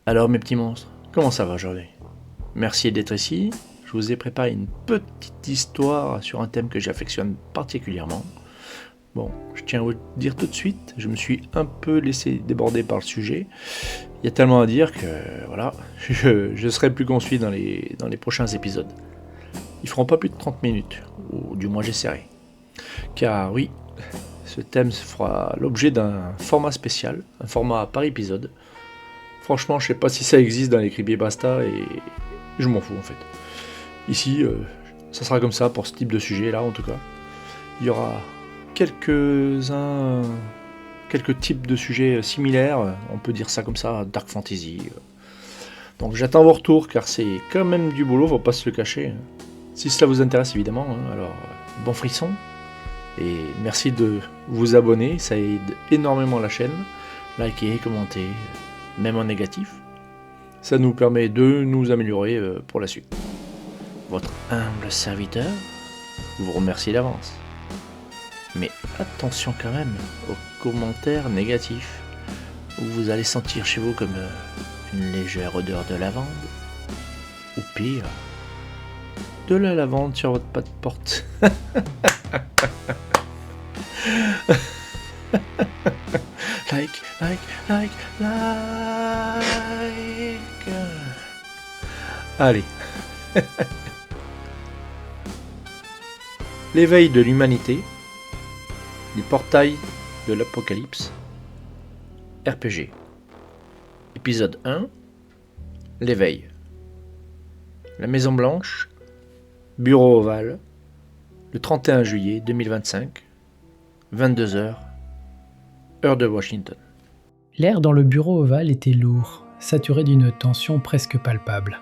Alors mes petits monstres, comment ça va aujourd'hui? Merci d'être ici. Je vous ai préparé une petite histoire sur un thème que j'affectionne particulièrement. Bon, je tiens à vous dire tout de suite, je me suis un peu laissé déborder par le sujet. Il y a tellement à dire que voilà, je serai plus concis dans les prochains épisodes. Ils feront pas plus de 30 minutes, ou du moins j'essaierai. Car oui, ce thème fera l'objet d'un format spécial, un format par épisode. Franchement, je sais pas si ça existe dans les creepypasta et je m'en fous en fait. Ici, ça sera comme ça pour ce type de sujet là en tout cas. Il y aura quelques types de sujets similaires, on peut dire ça comme ça, dark fantasy. Donc j'attends vos retours car c'est quand même du boulot, faut pas se le cacher. Si cela vous intéresse évidemment, alors bon frisson. Et merci de vous abonner, ça aide énormément la chaîne. Likez, commentez, même en négatif. Ça nous permet de nous améliorer pour la suite. Votre humble serviteur vous remercie d'avance. Mais attention quand même aux commentaires négatifs, où vous allez sentir chez vous comme une légère odeur de lavande, ou pire, de la lavande sur votre pas de porte. like. Allez. L'éveil de l'humanité, les portails de l'apocalypse, RPG. Épisode 1, l'éveil. La Maison Blanche, bureau ovale, le 31 juillet 2025, 22h, heure de Washington. L'air dans le bureau ovale était lourd, saturé d'une tension presque palpable.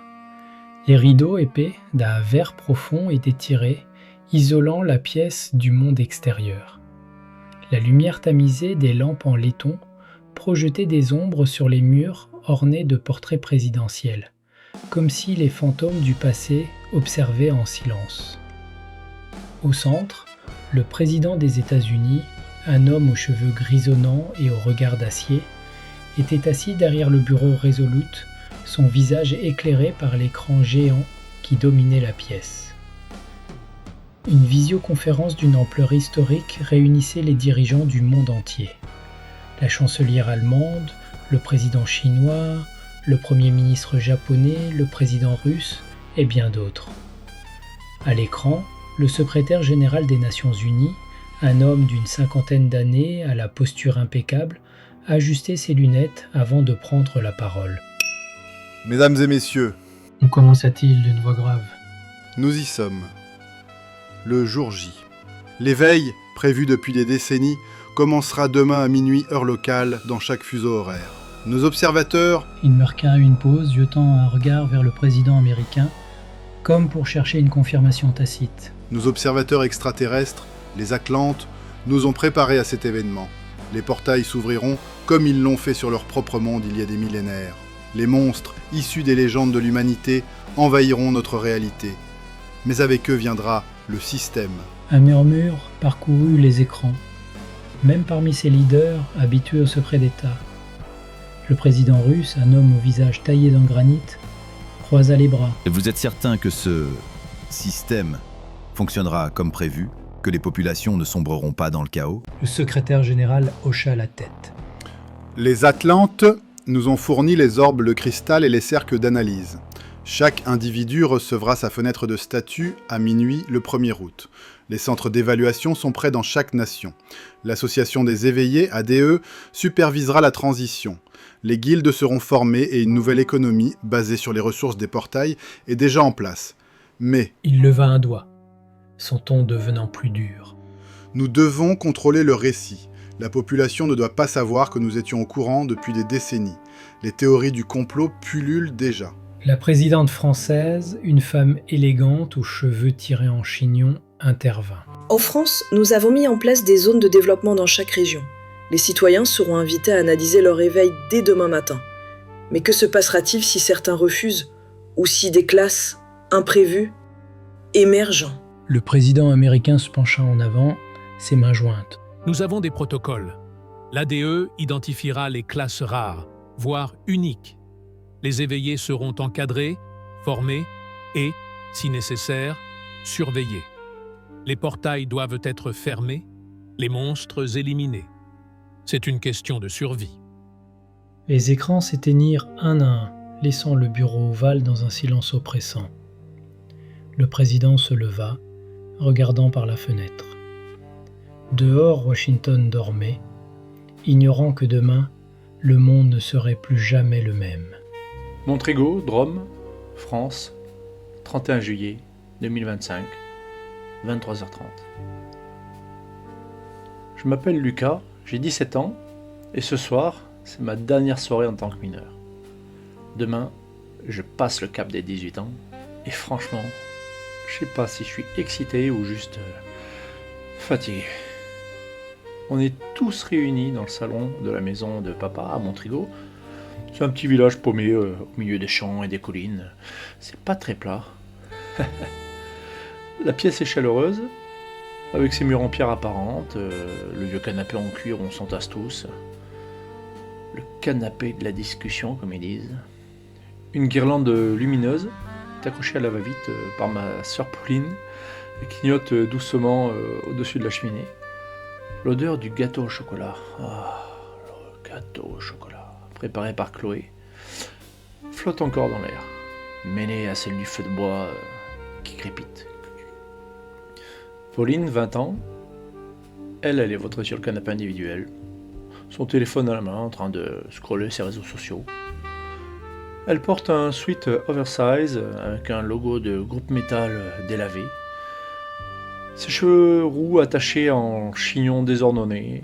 Les rideaux épais d'un vert profond étaient tirés, isolant la pièce du monde extérieur. La lumière tamisée des lampes en laiton projetait des ombres sur les murs ornés de portraits présidentiels, comme si les fantômes du passé observaient en silence. Au centre, le président des États-Unis, un homme aux cheveux grisonnants et au regard d'acier, était assis derrière le bureau Resolute, son visage éclairé par l'écran géant qui dominait la pièce. Une visioconférence d'une ampleur historique réunissait les dirigeants du monde entier. La chancelière allemande, le président chinois, le premier ministre japonais, le président russe et bien d'autres. À l'écran, le secrétaire général des Nations Unies, un homme d'une cinquantaine d'années à la posture impeccable, ajustait ses lunettes avant de prendre la parole. Mesdames et messieurs, Commença-t-il d'une voix grave. nous y sommes. Le jour J. L'éveil, prévu depuis des décennies, commencera demain à minuit heure locale dans chaque fuseau horaire. Nos observateurs, Il marqua une pause, jetant un regard vers le président américain, comme pour chercher une confirmation tacite. nos observateurs extraterrestres, les Atlantes, nous ont préparés à cet événement. Les portails s'ouvriront comme ils l'ont fait sur leur propre monde il y a des millénaires. Les monstres, issus des légendes de l'humanité, envahiront notre réalité. Mais avec eux viendra le système. Un murmure parcourut les écrans, même parmi ses leaders habitués au secret d'État. Le président russe, un homme au visage taillé dans le granit, croisa les bras. Vous êtes certain que ce système fonctionnera comme prévu, que les populations ne sombreront pas dans le chaos? Le secrétaire général hocha la tête. Les Atlantes nous ont fourni les orbes, le cristal et les cercles d'analyse. Chaque individu recevra sa fenêtre de statut à minuit le 1er août. Les centres d'évaluation sont prêts dans chaque nation. L'association des éveillés, ADE, supervisera la transition. Les guildes seront formées et une nouvelle économie, basée sur les ressources des portails, est déjà en place. Mais Il leva un doigt, son ton devenant plus dur. nous devons contrôler le récit. La population ne doit pas savoir que nous étions au courant depuis des décennies. Les théories du complot pullulent déjà. La présidente française, une femme élégante aux cheveux tirés en chignon, intervint. En France, nous avons mis en place des zones de développement dans chaque région. Les citoyens seront invités à analyser leur éveil dès demain matin. Mais que se passera-t-il si certains refusent? Ou si des classes imprévues émergent? Le président américain se pencha en avant, ses mains jointes. Nous avons des protocoles. L'ADE identifiera les classes rares, voire uniques. Les éveillés seront encadrés, formés et, si nécessaire, surveillés. Les portails doivent être fermés, les monstres éliminés. C'est une question de survie. Les écrans s'éteignirent un à un, laissant le bureau ovale dans un silence oppressant. Le président se leva, regardant par la fenêtre. Dehors, Washington dormait, ignorant que demain, le monde ne serait plus jamais le même. Montrigo, Drôme, France, 31 juillet 2025, 23h30. Je m'appelle Lucas, j'ai 17 ans, et ce soir, c'est ma dernière soirée en tant que mineur. Demain, je passe le cap des 18 ans, et franchement, je sais pas si je suis excité ou juste fatigué. On est tous réunis dans le salon de la maison de papa à Montrigo. C'est un petit village paumé au milieu des champs et des collines. C'est pas très plat. La pièce est chaleureuse, avec ses murs en pierre apparente, le vieux canapé en cuir où on s'entasse tous. Le canapé de la discussion, comme ils disent. Une guirlande lumineuse est accrochée à la va-vite par ma sœur Pauline et clignote doucement au-dessus de la cheminée. L'odeur du gâteau au chocolat. Ah, le gâteau au chocolat, préparé par Chloé, flotte encore dans l'air, mêlé à celle du feu de bois qui crépite. Pauline, 20 ans, elle est vautrée sur le canapé individuel, son téléphone à la main en train de scroller ses réseaux sociaux. Elle porte un sweat oversize avec un logo de groupe métal délavé. Ses cheveux roux attachés en chignon désordonné.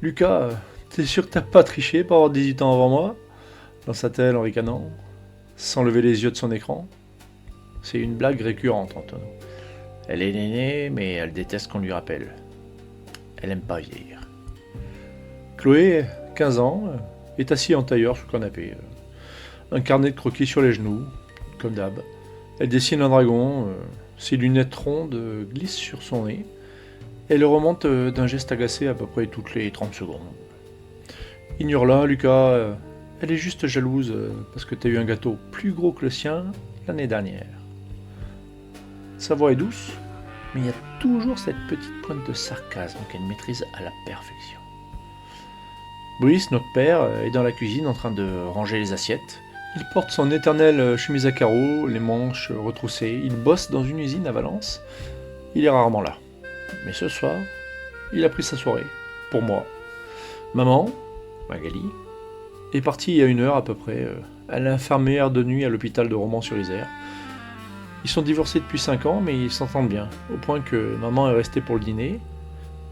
Lucas, t'es sûr que t'as pas triché pour avoir 18 ans avant moi ? Lança-t-elle en ricanant, sans lever les yeux de son écran. C'est une blague récurrente entre nous. Elle est l'aînée, mais elle déteste qu'on lui rappelle. Elle aime pas vieillir. Chloé, 15 ans, est assise en tailleur sur le canapé. Un carnet de croquis sur les genoux, comme d'hab. Elle dessine un dragon, ses lunettes rondes glissent sur son nez. Elle le remonte d'un geste agacé à peu près toutes les 30 secondes. Ignore-la, Lucas, elle est juste jalouse parce que t'as eu un gâteau plus gros que le sien l'année dernière. Sa voix est douce, mais il y a toujours cette petite pointe de sarcasme qu'elle maîtrise à la perfection. Brice, notre père, est dans la cuisine en train de ranger les assiettes. Il porte son éternelle chemise à carreaux, les manches retroussées. Il bosse dans une usine à Valence. Il est rarement là. Mais ce soir, il a pris sa soirée, pour moi. Maman, Magali, est partie il y a 1 heure à peu près. Elle est infirmière de nuit à l'hôpital de Romans-sur-Isère. Ils sont divorcés depuis 5 ans, mais ils s'entendent bien, au point que maman est restée pour le dîner.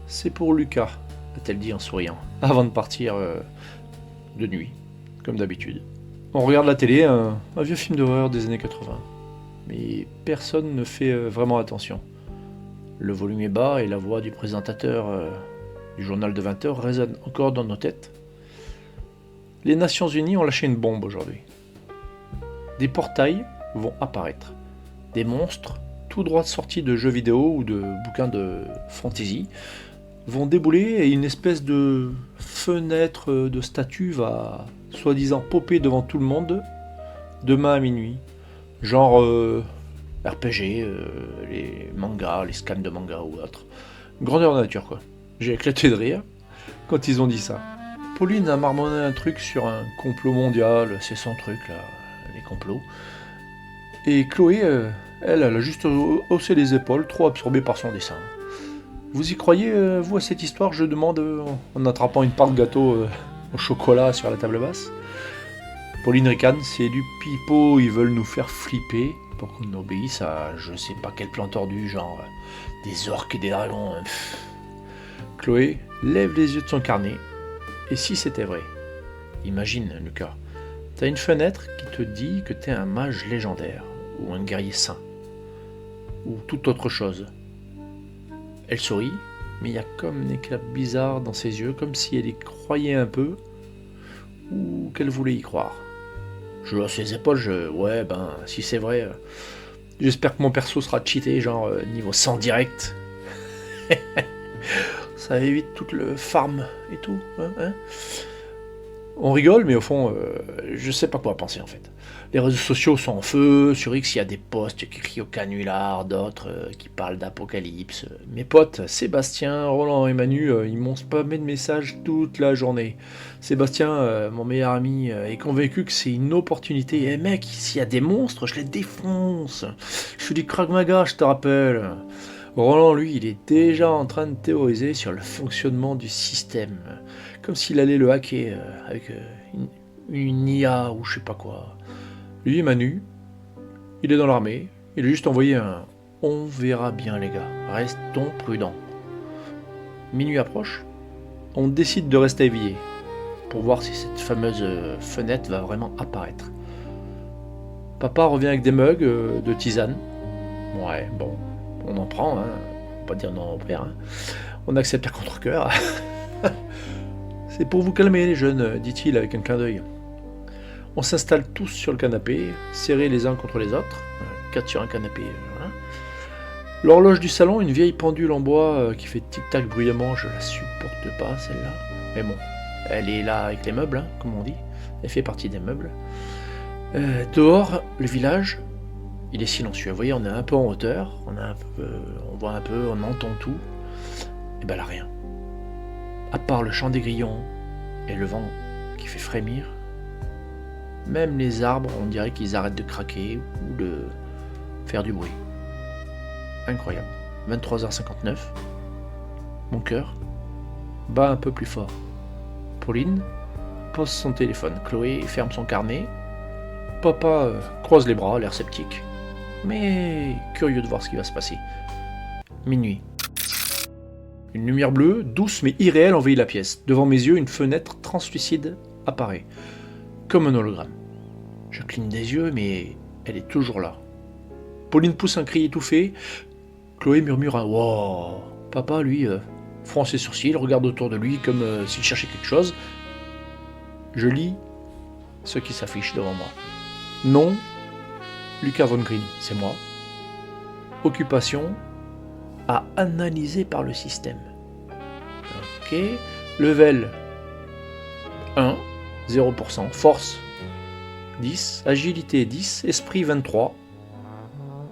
C'est pour Lucas, a-t-elle dit en souriant, avant de partir de nuit, comme d'habitude. On regarde la télé, un vieux film d'horreur des années 80. Mais personne ne fait vraiment attention. Le volume est bas et la voix du présentateur du journal de 20h résonne encore dans nos têtes. Les Nations Unies ont lâché une bombe aujourd'hui. Des portails vont apparaître. Des monstres, tout droit sortis de jeux vidéo ou de bouquins de fantasy, vont débouler et une espèce de fenêtre de statue va soi-disant popper devant tout le monde demain à minuit. Genre RPG, les mangas, les scans de mangas ou autre. Grandeur nature quoi. J'ai éclaté de rire quand ils ont dit ça. Pauline a marmonné un truc sur un complot mondial, c'est son truc là, les complots. Et Chloé, elle a juste haussé les épaules, trop absorbée par son dessin. Vous y croyez, vous, à cette histoire, je demande, en attrapant une part de gâteau au chocolat sur la table basse. Pauline ricane, c'est du pipeau, ils veulent nous faire flipper pour qu'on obéisse à je sais pas quel plan tordu, genre des orques et des dragons. Chloé lève les yeux de son carnet, et si c'était vrai, imagine, Lucas, t'as une fenêtre qui te dit que t'es un mage légendaire, ou un guerrier saint, ou toute autre chose. Elle sourit, mais il y a comme un éclat bizarre dans ses yeux, comme si elle y croyait un peu, ou qu'elle voulait y croire. Je hausse ses épaules, ouais, ben, si c'est vrai, j'espère que mon perso sera cheaté, genre niveau 100 direct. Ça évite tout le farm et tout, hein. On rigole, mais au fond, je sais pas quoi penser en fait. Les réseaux sociaux sont en feu, sur X il y a des posts qui crient au canular, d'autres qui parlent d'apocalypse. Mes potes, Sébastien, Roland et Manu, ils m'ont spammé de messages toute la journée. Sébastien, mon meilleur ami, est convaincu que c'est une opportunité. Eh mec, s'il y a des monstres, je les défonce. Je suis du Krav Maga, je te rappelle. Roland, lui, il est déjà en train de théoriser sur le fonctionnement du système. Comme s'il allait le hacker avec une IA ou je sais pas quoi. Lui, Manu, il est dans l'armée. Il a juste envoyé un « On verra bien les gars, restons prudents ». Minuit approche, on décide de rester éveillé pour voir si cette fameuse fenêtre va vraiment apparaître. Papa revient avec des mugs de tisane. Ouais, bon, on en prend, hein. On va pas dire non au père. Hein. On accepte à contre-cœur. C'est pour vous calmer les jeunes, dit-il avec un clin d'œil. On s'installe tous sur le canapé, serrés les uns contre les autres. 4 sur un canapé, voilà. L'horloge du salon, une vieille pendule en bois qui fait tic-tac bruyamment, je la supporte pas celle-là. Mais bon, elle est là avec les meubles, hein, comme on dit. Elle fait partie des meubles. Dehors, le village, il est silencieux. Vous voyez, on est un peu en hauteur, on voit un peu, on entend tout. Et ben là, rien. À part le chant des grillons et le vent qui fait frémir, même les arbres, on dirait qu'ils arrêtent de craquer ou de faire du bruit. Incroyable. 23h59. Mon cœur bat un peu plus fort. Pauline pose son téléphone. Chloé ferme son carnet. Papa croise les bras, l'air sceptique. Mais curieux de voir ce qui va se passer. Minuit. Une lumière bleue, douce mais irréelle, envahit la pièce. Devant mes yeux, une fenêtre translucide apparaît. Comme un hologramme. Je cligne des yeux, mais elle est toujours là. Pauline pousse un cri étouffé. Chloé murmure un « Wow ». Papa, lui, fronce ses sourcils, regarde autour de lui comme s'il cherchait quelque chose. Je lis ce qui s'affiche devant moi. Nom, Lucas Von Green, c'est moi. Occupation, à analyser par le système. Ok. Level 1, 0%. Force 10. Agilité 10. Esprit 23.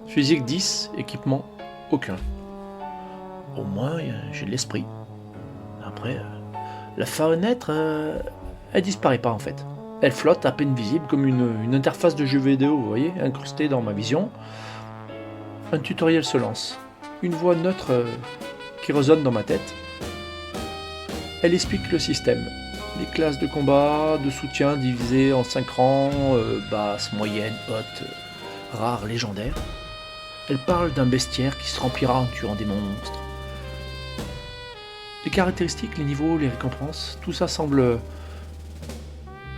Physique 10. Équipement aucun. Au moins, j'ai de l'esprit. Après, la fenêtre, elle disparaît pas en fait. Elle flotte à peine visible comme une interface de jeu vidéo, vous voyez, incrustée dans ma vision. Un tutoriel se lance. Une voix neutre qui résonne dans ma tête. Elle explique le système. Les classes de combat, de soutien divisées en 5 rangs, basse, moyenne, haute, rare, légendaire. Elle parle d'un bestiaire qui se remplira en tuant des monstres. Les caractéristiques, les niveaux, les récompenses, tout ça semble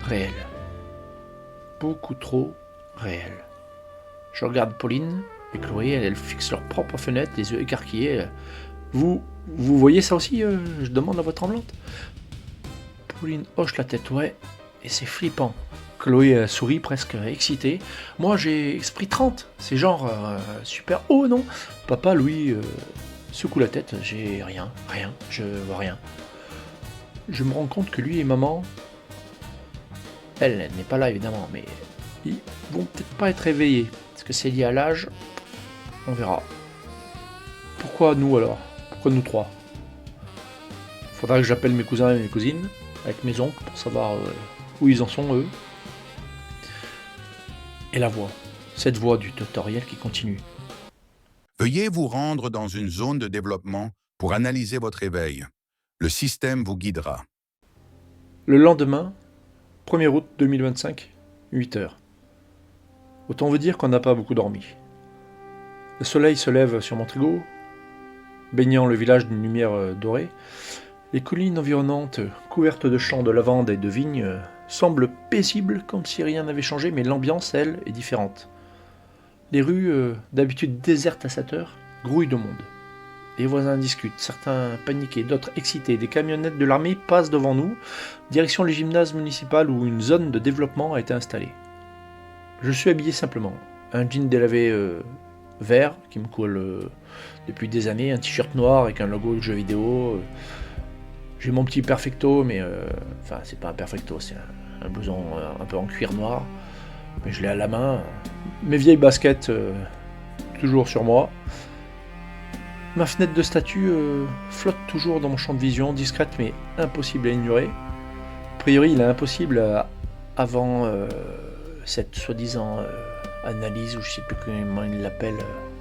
réel. Beaucoup trop réel. Je regarde Pauline et Chloé, elles fixent leurs propres fenêtres, les yeux écarquillés. Vous voyez ça aussi, je demande à voix tremblante. Pauline hoche la tête, ouais, et c'est flippant. Chloé sourit presque excitée. Moi j'ai esprit 30, c'est genre super haut, non? Papa, lui, secoue la tête, j'ai rien, je vois rien. Je me rends compte que lui et maman, elle n'est pas là évidemment, mais ils vont peut-être pas être réveillés. Est-ce que c'est lié à l'âge? On verra. Pourquoi nous alors? Pourquoi nous trois? Faudra que j'appelle mes cousins et mes cousines, avec mes oncles, pour savoir où ils en sont eux. Et la voix, cette voix du tutoriel qui continue. Veuillez vous rendre dans une zone de développement pour analyser votre éveil. Le système vous guidera. Le lendemain, 1er août 2025, 8h. Autant vous dire qu'on n'a pas beaucoup dormi. Le soleil se lève sur Montrigo, baignant le village d'une lumière dorée. Les collines environnantes, couvertes de champs de lavande et de vignes, semblent paisibles comme si rien n'avait changé, mais l'ambiance, elle, est différente. Les rues, d'habitude désertes à cette heure, grouillent de monde. Les voisins discutent, certains paniqués, d'autres excités. Des camionnettes de l'armée passent devant nous, direction le gymnase municipal où une zone de développement a été installée. Je suis habillé simplement. Un jean délavé vert qui me colle depuis des années, un t-shirt noir avec un logo de jeu vidéo. J'ai mon petit perfecto, mais enfin c'est pas un perfecto, c'est un un blouson un peu en cuir noir, mais je l'ai à la main. Mes vieilles baskets, toujours sur moi. Ma fenêtre de statue flotte toujours dans mon champ de vision, discrète mais impossible à ignorer. A priori, il est impossible avant cette soi-disant analyse, ou je sais plus comment il l'appelle,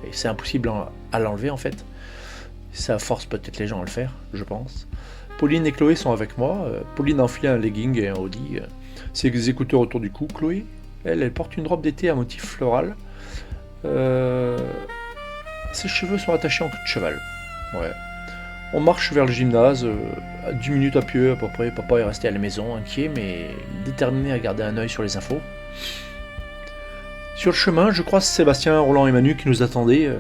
et c'est impossible à l'enlever en fait. Ça force peut-être les gens à le faire, je pense. Pauline et Chloé sont avec moi. Pauline a enfilé un legging et un hoodie. Ses écouteurs autour du cou. Chloé, elle porte une robe d'été à motif floral. Ses cheveux sont attachés en queue de cheval. Ouais. On marche vers le gymnase, à 10 minutes à pied à peu près. Papa est resté à la maison, inquiet, mais déterminé à garder un œil sur les infos. Sur le chemin, je croise Sébastien, Roland et Manu qui nous attendaient.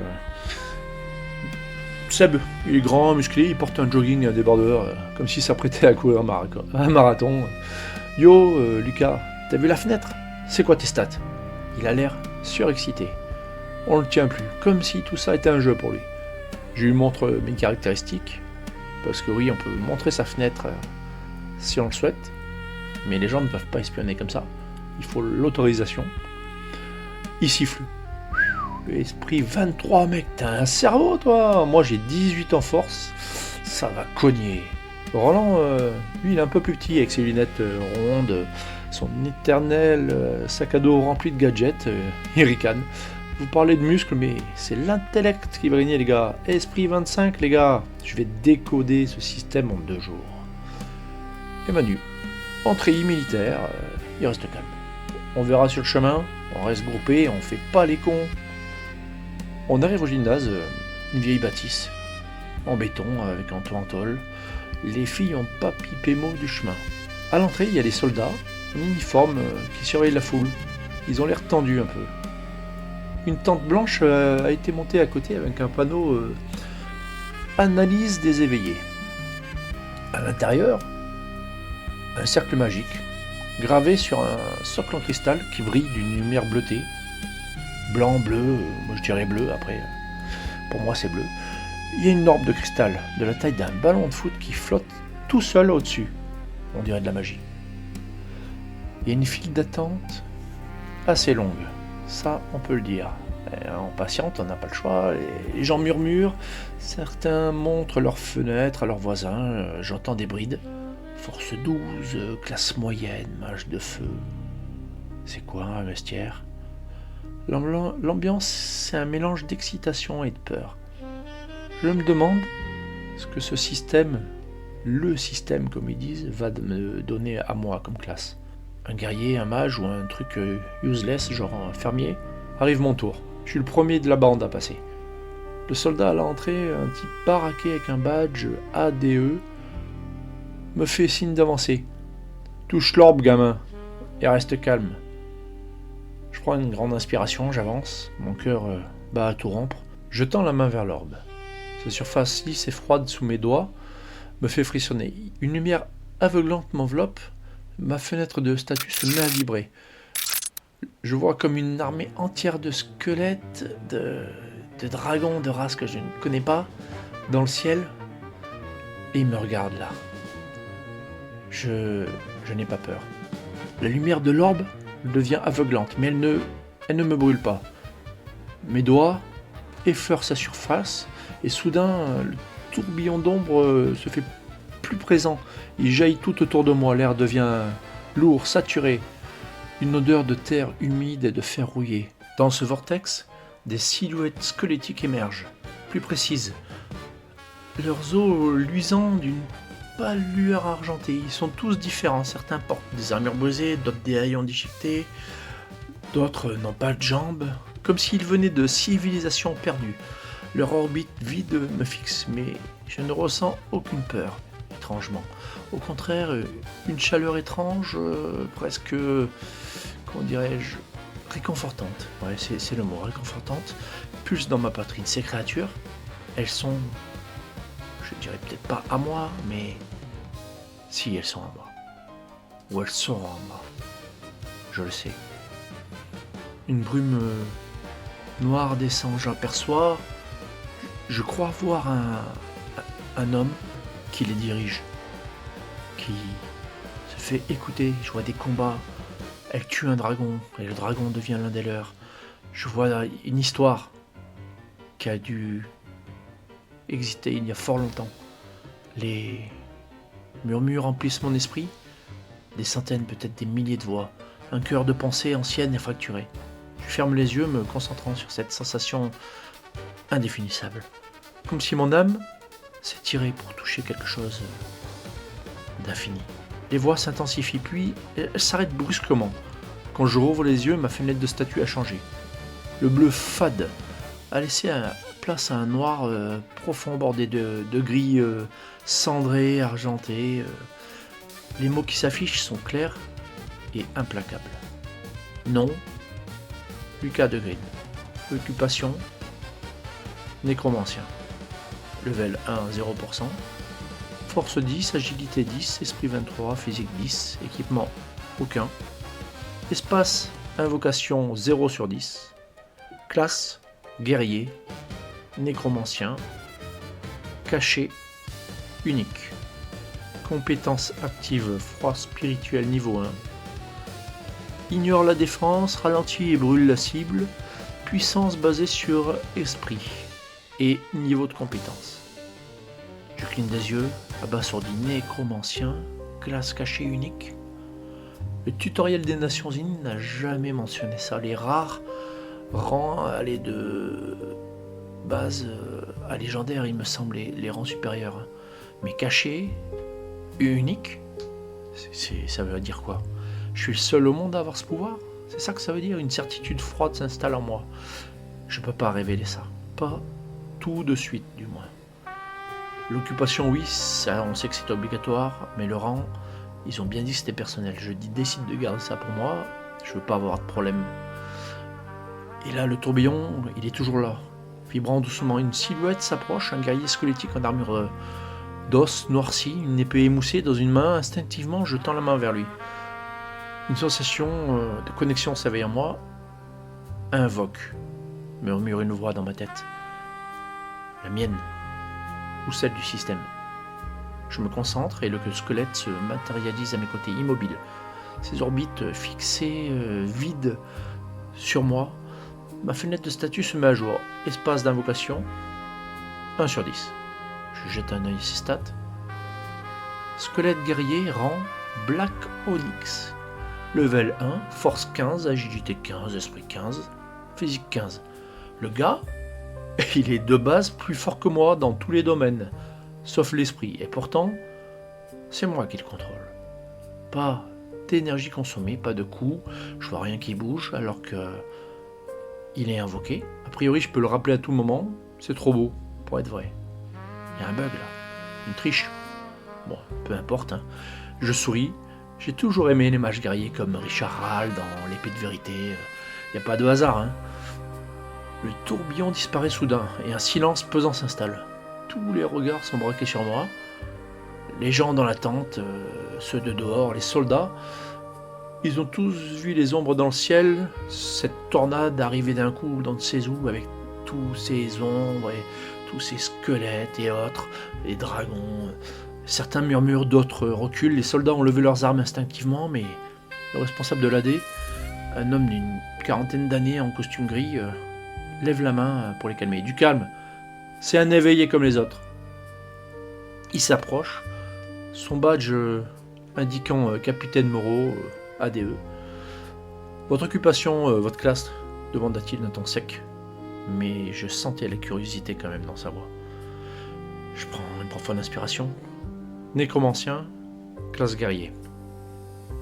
Seb, il est grand, musclé, il porte un jogging à débardeur, comme s'il s'apprêtait à courir un marathon. Yo, Lucas, t'as vu la fenêtre? C'est quoi tes stats? Il a l'air surexcité. On le tient plus, comme si tout ça était un jeu pour lui. Je lui montre mes caractéristiques, parce que oui, on peut montrer sa fenêtre si on le souhaite, mais les gens ne peuvent pas espionner comme ça. Il faut l'autorisation. Il siffle. Esprit 23, mec, t'as un cerveau, toi. Moi, j'ai 18 en force. Ça va cogner. Roland, lui, il est un peu plus petit, avec ses lunettes rondes, son éternel sac à dos rempli de gadgets. Il ricane. Vous parlez de muscles, mais c'est l'intellect qui va régner, les gars. Esprit 25, les gars. Je vais décoder ce système en 2 jours. Et Manu, entrée militaire, il reste calme. On verra sur le chemin, on reste groupé, on fait pas les cons. On arrive au gymnase, une vieille bâtisse, en béton, avec un toit en tôle. Les filles ont pas pipé mot du chemin. À l'entrée, il y a des soldats, en uniforme, qui surveillent la foule. Ils ont l'air tendus un peu. Une tente blanche a été montée à côté avec un panneau Analyse des éveillés. À l'intérieur, un cercle magique, gravé sur un socle en cristal qui brille d'une lumière bleutée. Blanc, bleu, moi je dirais bleu, après, pour moi c'est bleu. Il y a une orbe de cristal, de la taille d'un ballon de foot qui flotte tout seul au-dessus. On dirait de la magie. Il y a une file d'attente assez longue, ça on peut le dire. On patiente, on n'a pas le choix, les gens murmurent, certains montrent leurs fenêtres à leurs voisins, j'entends des brides. Force 12, classe moyenne, mage de feu. C'est quoi un vestiaire? L'ambiance, c'est un mélange d'excitation et de peur. Je me demande ce que ce système, le système comme ils disent, va me donner à moi comme classe. Un guerrier, un mage ou un truc useless, genre un fermier. Arrive mon tour. Je suis le premier de la bande à passer. Le soldat à l'entrée, un type baraqué avec un badge ADE, me fait signe d'avancer. Touche l'orbe, gamin, et reste calme. Je prends une grande inspiration, j'avance, mon cœur bat à tout rompre. Je tends la main vers l'orbe. Sa surface lisse et froide sous mes doigts me fait frissonner. Une lumière aveuglante m'enveloppe, ma fenêtre de statue se met à vibrer. Je vois comme une armée entière de squelettes, de dragons de race que je ne connais pas, dans le ciel, et ils me regardent là. Je n'ai pas peur. La lumière de l'orbe devient aveuglante, mais elle ne me brûle pas. Mes doigts effleurent sa surface, et soudain, le tourbillon d'ombre se fait plus présent. Il jaillit tout autour de moi, l'air devient lourd, saturé. Une odeur de terre humide et de fer rouillé. Dans ce vortex, des silhouettes squelettiques émergent, plus précises. Leurs os luisants d'une pâle lueur argentée. Ils sont tous différents. Certains portent des armures brisées, d'autres des haillons déchiquetés, d'autres n'ont pas de jambes, comme s'ils venaient de civilisations perdues. Leur orbite vide me fixe, mais je ne ressens aucune peur, étrangement. Au contraire, une chaleur étrange, presque, comment dirais-je, réconfortante. Ouais, c'est le mot, réconfortante, pulse dans ma poitrine. Ces créatures, elles sont, je dirais peut-être pas à moi, mais si elles sont à moi. Ou elles seront à moi. Je le sais. Une brume noire descend, j'aperçois. Je crois voir un homme qui les dirige, qui se fait écouter, je vois des combats. Elle tue un dragon et le dragon devient l'un des leurs. Je vois une histoire qui a dû exister il y a fort longtemps. Les murmures remplissent mon esprit, des centaines, peut-être des milliers de voix, un cœur de pensée ancienne et fracturée. Je ferme les yeux, me concentrant sur cette sensation indéfinissable. Comme si mon âme s'étirait pour toucher quelque chose d'infini. Les voix s'intensifient, puis elles s'arrêtent brusquement. Quand je rouvre les yeux, ma fenêtre de statue a changé. Le bleu fade a laissé place à un noir profond bordé de gris cendré, argenté. Les mots qui s'affichent sont clairs et implacables. Nom, Lucas de Green. Occupation, nécromancien. Level 1, 0%. Force 10, agilité 10, esprit 23, physique 10, équipement aucun. Espace, invocation 0 sur 10. Classe, guerrier, nécromancien. Caché, unique. Compétence active, froid spirituel niveau 1. Ignore la défense, ralentit et brûle la cible. Puissance basée sur esprit et niveau de compétence. Je cligne des yeux, abasourdi, nécromancien, classe cachée unique. Le tutoriel des Nations Unies n'a jamais mentionné ça. Les rares rangs allaient de base à légendaire, il me semble, les rangs supérieurs. Mais caché, unique, ça veut dire quoi? Je suis le seul au monde à avoir ce pouvoir? C'est ça que ça veut dire? Une certitude froide s'installe en moi. Je peux pas révéler ça. Pas tout de suite, du moins. L'occupation, oui, ça, on sait que c'est obligatoire, mais le rang, ils ont bien dit que c'était personnel. Je décide de garder ça pour moi, je veux pas avoir de problème. Et là, le tourbillon, il est toujours là. Vibrant doucement, une silhouette s'approche, un guerrier squelettique en armure d'os noirci, une épée émoussée dans une main. Instinctivement, je tends la main vers lui. Une sensation de connexion s'éveille en moi. Invoque, murmure une voix dans ma tête. La mienne, ou celle du système. Je me concentre et le squelette se matérialise à mes côtés, immobile. Ses orbites fixées, vides sur moi. Ma fenêtre de statut se met à jour. Espace d'invocation, 1 sur 10. Je jette un œil à ses stats. Squelette guerrier, rang Black Onyx. Level 1, force 15, agilité 15, esprit 15, physique 15. Le gars, il est de base plus fort que moi dans tous les domaines, sauf l'esprit. Et pourtant, c'est moi qui le contrôle. Pas d'énergie consommée, pas de coups, je vois rien qui bouge alors que il est invoqué. A priori, je peux le rappeler à tout moment, c'est trop beau pour être vrai. Il y a un bug là, une triche. Bon, peu importe, hein. Je souris. J'ai toujours aimé les mages guerriers comme Richard Hall dans l'épée de vérité. Y a pas de hasard, hein. Le tourbillon disparaît soudain et un silence pesant s'installe. Tous les regards sont braqués sur moi. Les gens dans la tente, ceux de dehors, les soldats, ils ont tous vu les ombres dans le ciel, cette tornade arriver d'un coup dans de ces eaux avec tous ces ombres et tous ces squelettes et autres, les dragons. Certains murmurent, d'autres reculent. Les soldats ont levé leurs armes instinctivement, mais le responsable de l'AD, un homme d'une quarantaine d'années en costume gris, lève la main pour les calmer. Du calme, c'est un éveillé comme les autres. Il s'approche, son badge indiquant Capitaine Moreau, ADE. Votre occupation, votre classe, demanda-t-il d'un ton sec, mais je sentais la curiosité quand même dans sa voix. Je prends une profonde inspiration. Nécromancien, classe guerrier.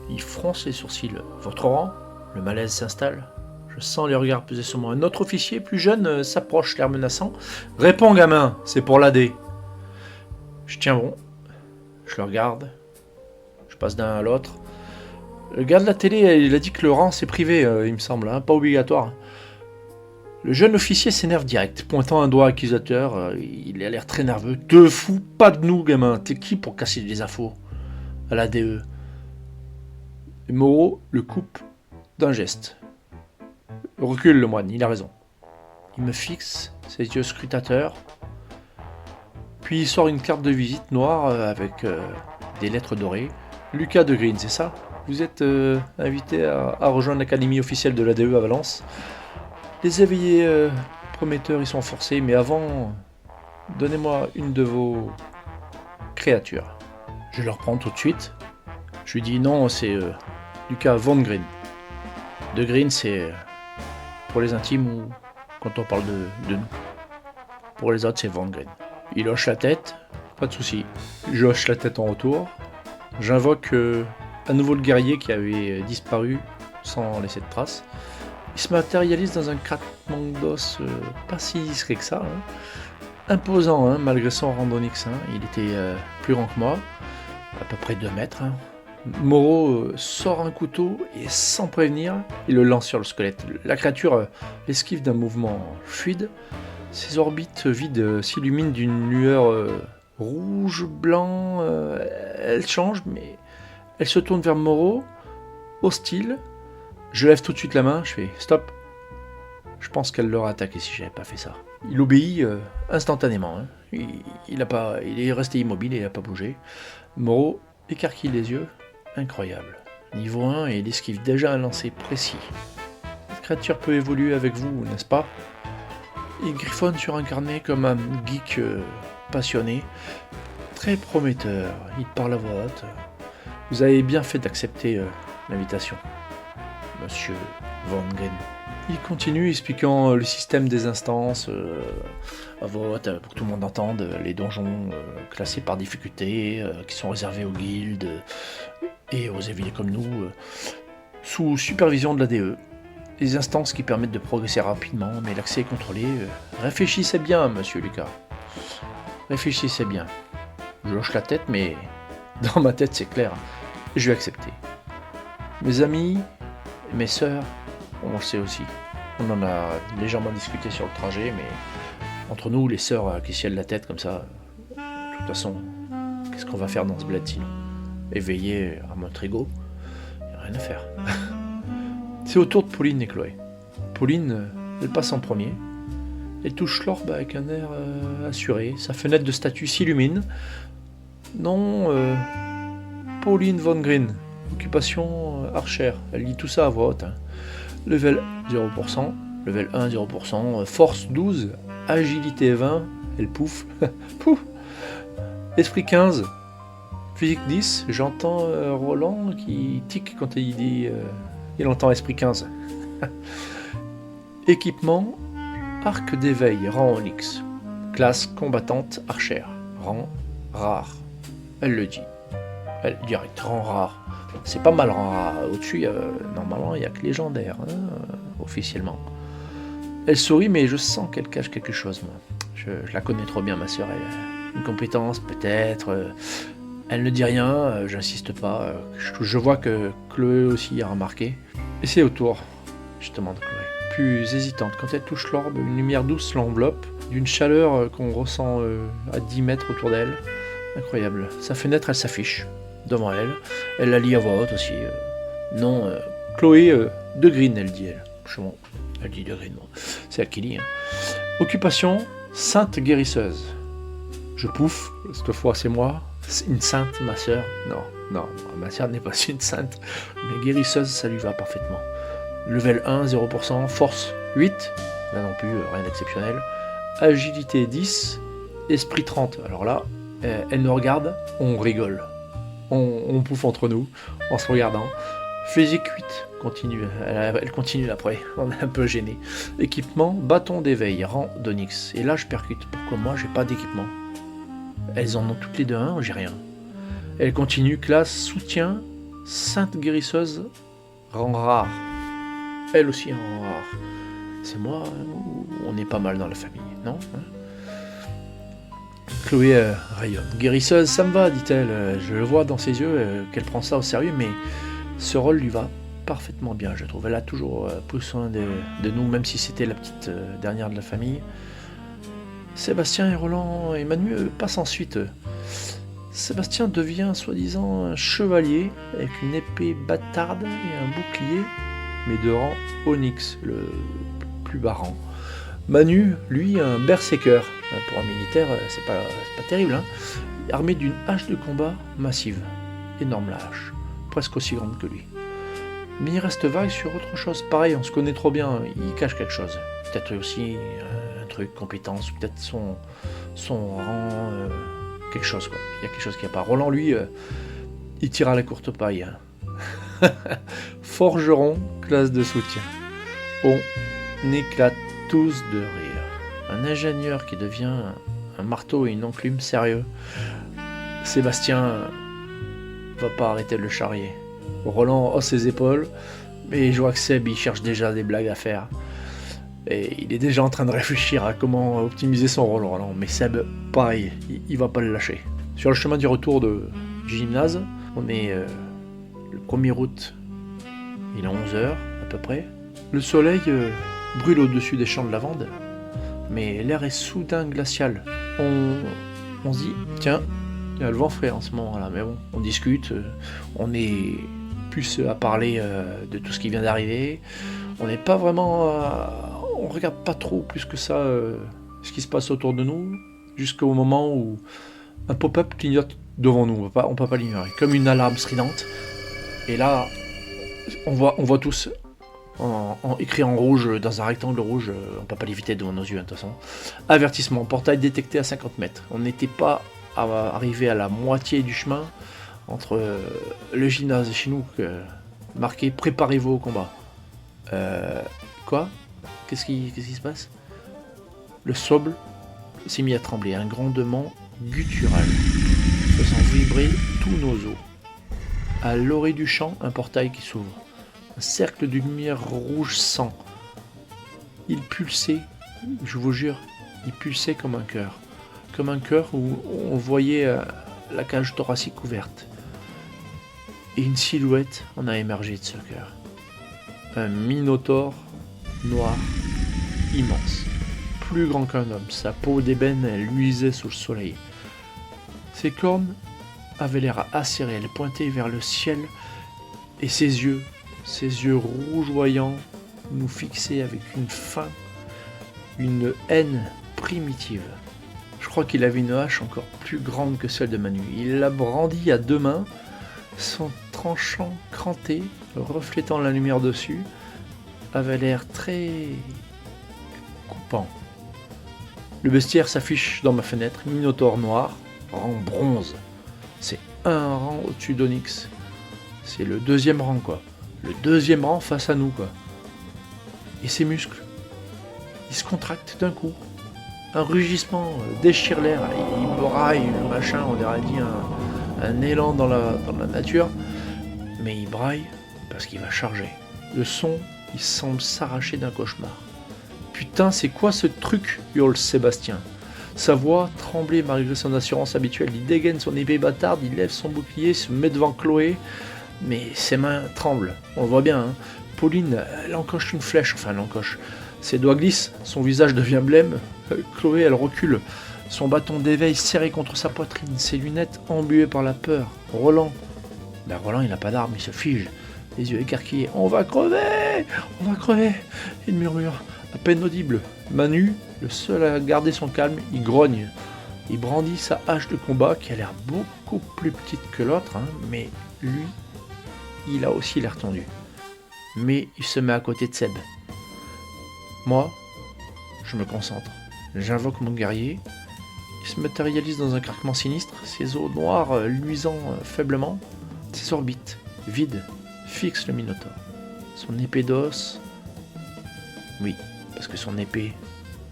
Il fronce les sourcils. Votre rang? Le malaise s'installe. Je sens les regards peser sur moi. Un autre officier plus jeune s'approche, l'air menaçant. Réponds, gamin, c'est pour l'AD. Je tiens bon. Je le regarde. Je passe d'un à l'autre. Le gars de la télé, il a dit que le rang c'est privé, il me semble, hein, pas obligatoire. Le jeune officier s'énerve direct, pointant un doigt accusateur. Il a l'air très nerveux. Te fous pas de nous, gamin. T'es qui pour casser des infos? À la DE. Et Moreau le coupe d'un geste. Recule, le moine, il a raison. Il me fixe, ses yeux scrutateurs. Puis il sort une carte de visite noire avec des lettres dorées. Lucas de Green, c'est ça? Vous êtes invité à rejoindre l'académie officielle de l'ADE à Valence. Les éveillés prometteurs y sont forcés, mais avant, donnez-moi une de vos créatures. Je leur prends tout de suite. Je lui dis non, c'est Lucas Von Green. De Green, c'est pour les intimes ou quand on parle de nous. Pour les autres, c'est Von Green. Il hoche la tête, pas de souci. Je hoche la tête en retour. J'invoque à nouveau le guerrier qui avait disparu sans laisser de traces. Il se matérialise dans un craquement d'os pas si discret que ça. Imposant, hein, malgré son randonix. Il était plus grand que moi, à peu près 2 mètres. Moreau sort un couteau et sans prévenir, il le lance sur le squelette. La créature l'esquive d'un mouvement fluide. Ses orbites vides s'illuminent d'une lueur rouge-blanc. Elle change, mais elle se tourne vers Moreau, hostile. Je lève tout de suite la main, je fais stop. Je pense qu'elle l'aurait attaqué si j'avais pas fait ça. Il obéit instantanément. Il est resté immobile et il n'a pas bougé. Moreau écarquille les yeux. Incroyable. Niveau 1, et il esquive déjà un lancer précis. Cette créature peut évoluer avec vous, n'est-ce pas? Il griffonne sur un carnet comme un geek passionné. Très prometteur. Il parle à voix haute. Vous avez bien fait d'accepter l'invitation, Monsieur Von Green. Il continue expliquant le système des instances à voix haute pour que tout le monde entende, les donjons classés par difficulté qui sont réservés aux guildes et aux éveillés comme nous, sous supervision de l'ADE. Les instances qui permettent de progresser rapidement, mais l'accès est contrôlé. Réfléchissez bien, Monsieur Lucas. Réfléchissez bien. Je hoche la tête, mais dans ma tête c'est clair. Je vais accepter. Mes amis, mes sœurs, on le sait aussi. On en a légèrement discuté sur le trajet, mais entre nous, les sœurs qui ciellent la tête comme ça, de toute façon, qu'est-ce qu'on va faire dans ce bled sinon? Éveillé à Montrigo, il n'y a rien à faire. C'est au tour de Pauline et Chloé. Pauline, elle passe en premier. Elle touche l'orbe avec un air assuré. Sa fenêtre de statut s'illumine. Non, Pauline Von Green. Occupation archère. Elle lit tout ça à voix haute. Level 0%. Level 1, 0%. Force 12. Agilité 20. Elle pouffe. Pouf. Esprit 15. Physique 10. J'entends Roland qui tique quand il dit... il entend esprit 15. Équipement, arc d'éveil, rang onyx. Classe combattante archère. Rang rare. Elle le dit. Elle direct, rang rare. C'est pas mal rang rare. Au-dessus, normalement, il n'y a que légendaire, officiellement. Elle sourit, mais je sens qu'elle cache quelque chose, moi. Je la connais trop bien, ma sœur. Elle a une compétence, peut-être... Elle ne dit rien, j'insiste pas. Je vois que Chloé aussi a remarqué. Et c'est au tour, justement, de Chloé. Plus hésitante. Quand elle touche l'orbe, une lumière douce l'enveloppe, d'une chaleur qu'on ressent à 10 mètres autour d'elle. Incroyable. Sa fenêtre, elle s'affiche devant elle. Elle la lit à voix haute aussi. Non, Chloé de Green, elle dit, elle. Bon, elle dit de Green, bon. C'est elle qui lit. Occupation, sainte guérisseuse. Je pouffe, cette fois c'est moi. Une sainte, ma sœur? Non, ma sœur n'est pas une sainte, mais guérisseuse, ça lui va parfaitement. Level 1, 0%, force 8, là non plus, rien d'exceptionnel. Agilité 10, esprit 30. Alors là, elle nous regarde, on rigole. On pouffe entre nous, en se regardant. Physique 8, continue. Elle continue après, on est un peu gêné. Équipement, bâton d'éveil, rang d'onyx. Et là, je percute. Pourquoi moi, j'ai pas d'équipement? Elles en ont toutes les deux un, j'ai rien. Elle continue, classe, soutien, sainte guérisseuse, rang rare. Elle aussi un rang rare. C'est moi, on est pas mal dans la famille, non? Chloé rayonne. Guérisseuse, ça me va, dit-elle. Je le vois dans ses yeux qu'elle prend ça au sérieux, mais ce rôle lui va parfaitement bien, je trouve. Elle a toujours pris soin de nous, même si c'était la petite dernière de la famille. Sébastien et Roland et Manu passent ensuite. Sébastien devient soi-disant un chevalier avec une épée bâtarde et un bouclier, mais de rang onyx, le plus bas rang. Manu, lui, un berserker. Pour un militaire, c'est pas terrible, armé d'une hache de combat massive. énorme la hache, presque aussi grande que lui. Mais il reste vague sur autre chose. Pareil, on se connaît trop bien, il cache quelque chose. Peut-être aussi un truc, compétence, ou peut-être son rang, quelque chose quoi. Il y a quelque chose qui n'y a pas. Roland, lui, il tire à la courte paille. Hein. Forgeron, classe de soutien. On éclate tous de rire. Un ingénieur qui devient un marteau et une enclume sérieux. Sébastien va pas arrêter de le charrier. Roland hausse ses épaules, mais je vois que Seb il cherche déjà des blagues à faire. Et il est déjà en train de réfléchir à comment optimiser son rôle, Roland. Mais Seb, pareil, il va pas le lâcher. Sur le chemin du retour du gymnase, on est le 1er août, il est 11h à peu près. Le soleil brûle au-dessus des champs de lavande, mais l'air est soudain glacial. On se dit, tiens, il y a le vent frais en ce moment-là, mais bon, on discute, on est plus à parler de tout ce qui vient d'arriver. On n'est pas vraiment... on regarde pas trop plus que ça ce qui se passe autour de nous, jusqu'au moment où un pop-up clignote devant nous, on peut pas l'ignorer, comme une alarme stridente. Et là, on voit tous écrit en rouge, dans un rectangle rouge, on peut pas l'éviter devant nos yeux, de toute façon. Avertissement, portail détecté à 50 mètres. On n'était pas arrivé à la moitié du chemin entre le gymnase et chez nous, marqué « Préparez-vous au combat ». Quoi ? Qu'est-ce qui se passe ? Le sable s'est mis à trembler, un grondement guttural, faisant vibrer tous nos os. À l'orée du champ, un portail qui s'ouvre. Un cercle de lumière rouge sang. Il pulsait, je vous jure, il pulsait comme un cœur. Comme un cœur où on voyait la cage thoracique ouverte. Et une silhouette en a émergé de ce cœur. Un minotaure noir, immense. Plus grand qu'un homme, sa peau d'ébène luisait sous le soleil. Ses cornes avaient l'air acérées, elles pointaient vers le ciel, et ses yeux rougeoyants, nous fixaient avec une faim, une haine primitive. Je crois qu'il avait une hache encore plus grande que celle de Manu. Il la brandit à deux mains, son tranchant cranté, reflétant la lumière dessus, avait l'air très coupant. Le bestiaire s'affiche dans ma fenêtre, minotaure noir, rang bronze. C'est un rang au-dessus d'Onyx. C'est le 2e rang, quoi. Le 2e rang face à nous, quoi. Et ses muscles, ils se contractent d'un coup. Un rugissement déchire l'air, il braille, le machin, on aurait dit un élan dans la nature. Mais il braille parce qu'il va charger. Le son, il semble s'arracher d'un cauchemar. Putain, c'est quoi ce truc ? Hurle Sébastien. Sa voix tremblait malgré son assurance habituelle. Il dégaine son épée bâtarde, il lève son bouclier, se met devant Chloé, mais ses mains tremblent. On le voit bien, hein. Pauline, elle encoche une flèche, enfin elle encoche. Ses doigts glissent, son visage devient blême. Chloé, elle recule. Son bâton d'éveil serré contre sa poitrine, ses lunettes embuées par la peur. Roland, Roland il n'a pas d'arme, il se fige, les yeux écarquillés. On va crever, il murmure, à peine audible. Manu, le seul à garder son calme, il grogne. Il brandit sa hache de combat qui a l'air beaucoup plus petite que l'autre, hein, mais lui, il a aussi l'air tendu. Mais il se met à côté de Seb. Moi, je me concentre. J'invoque mon guerrier. Il se matérialise dans un craquement sinistre, ses os noirs luisant faiblement. Ses orbites, vides, fixent le minotaure. Son épée d'os... Oui, parce que son épée,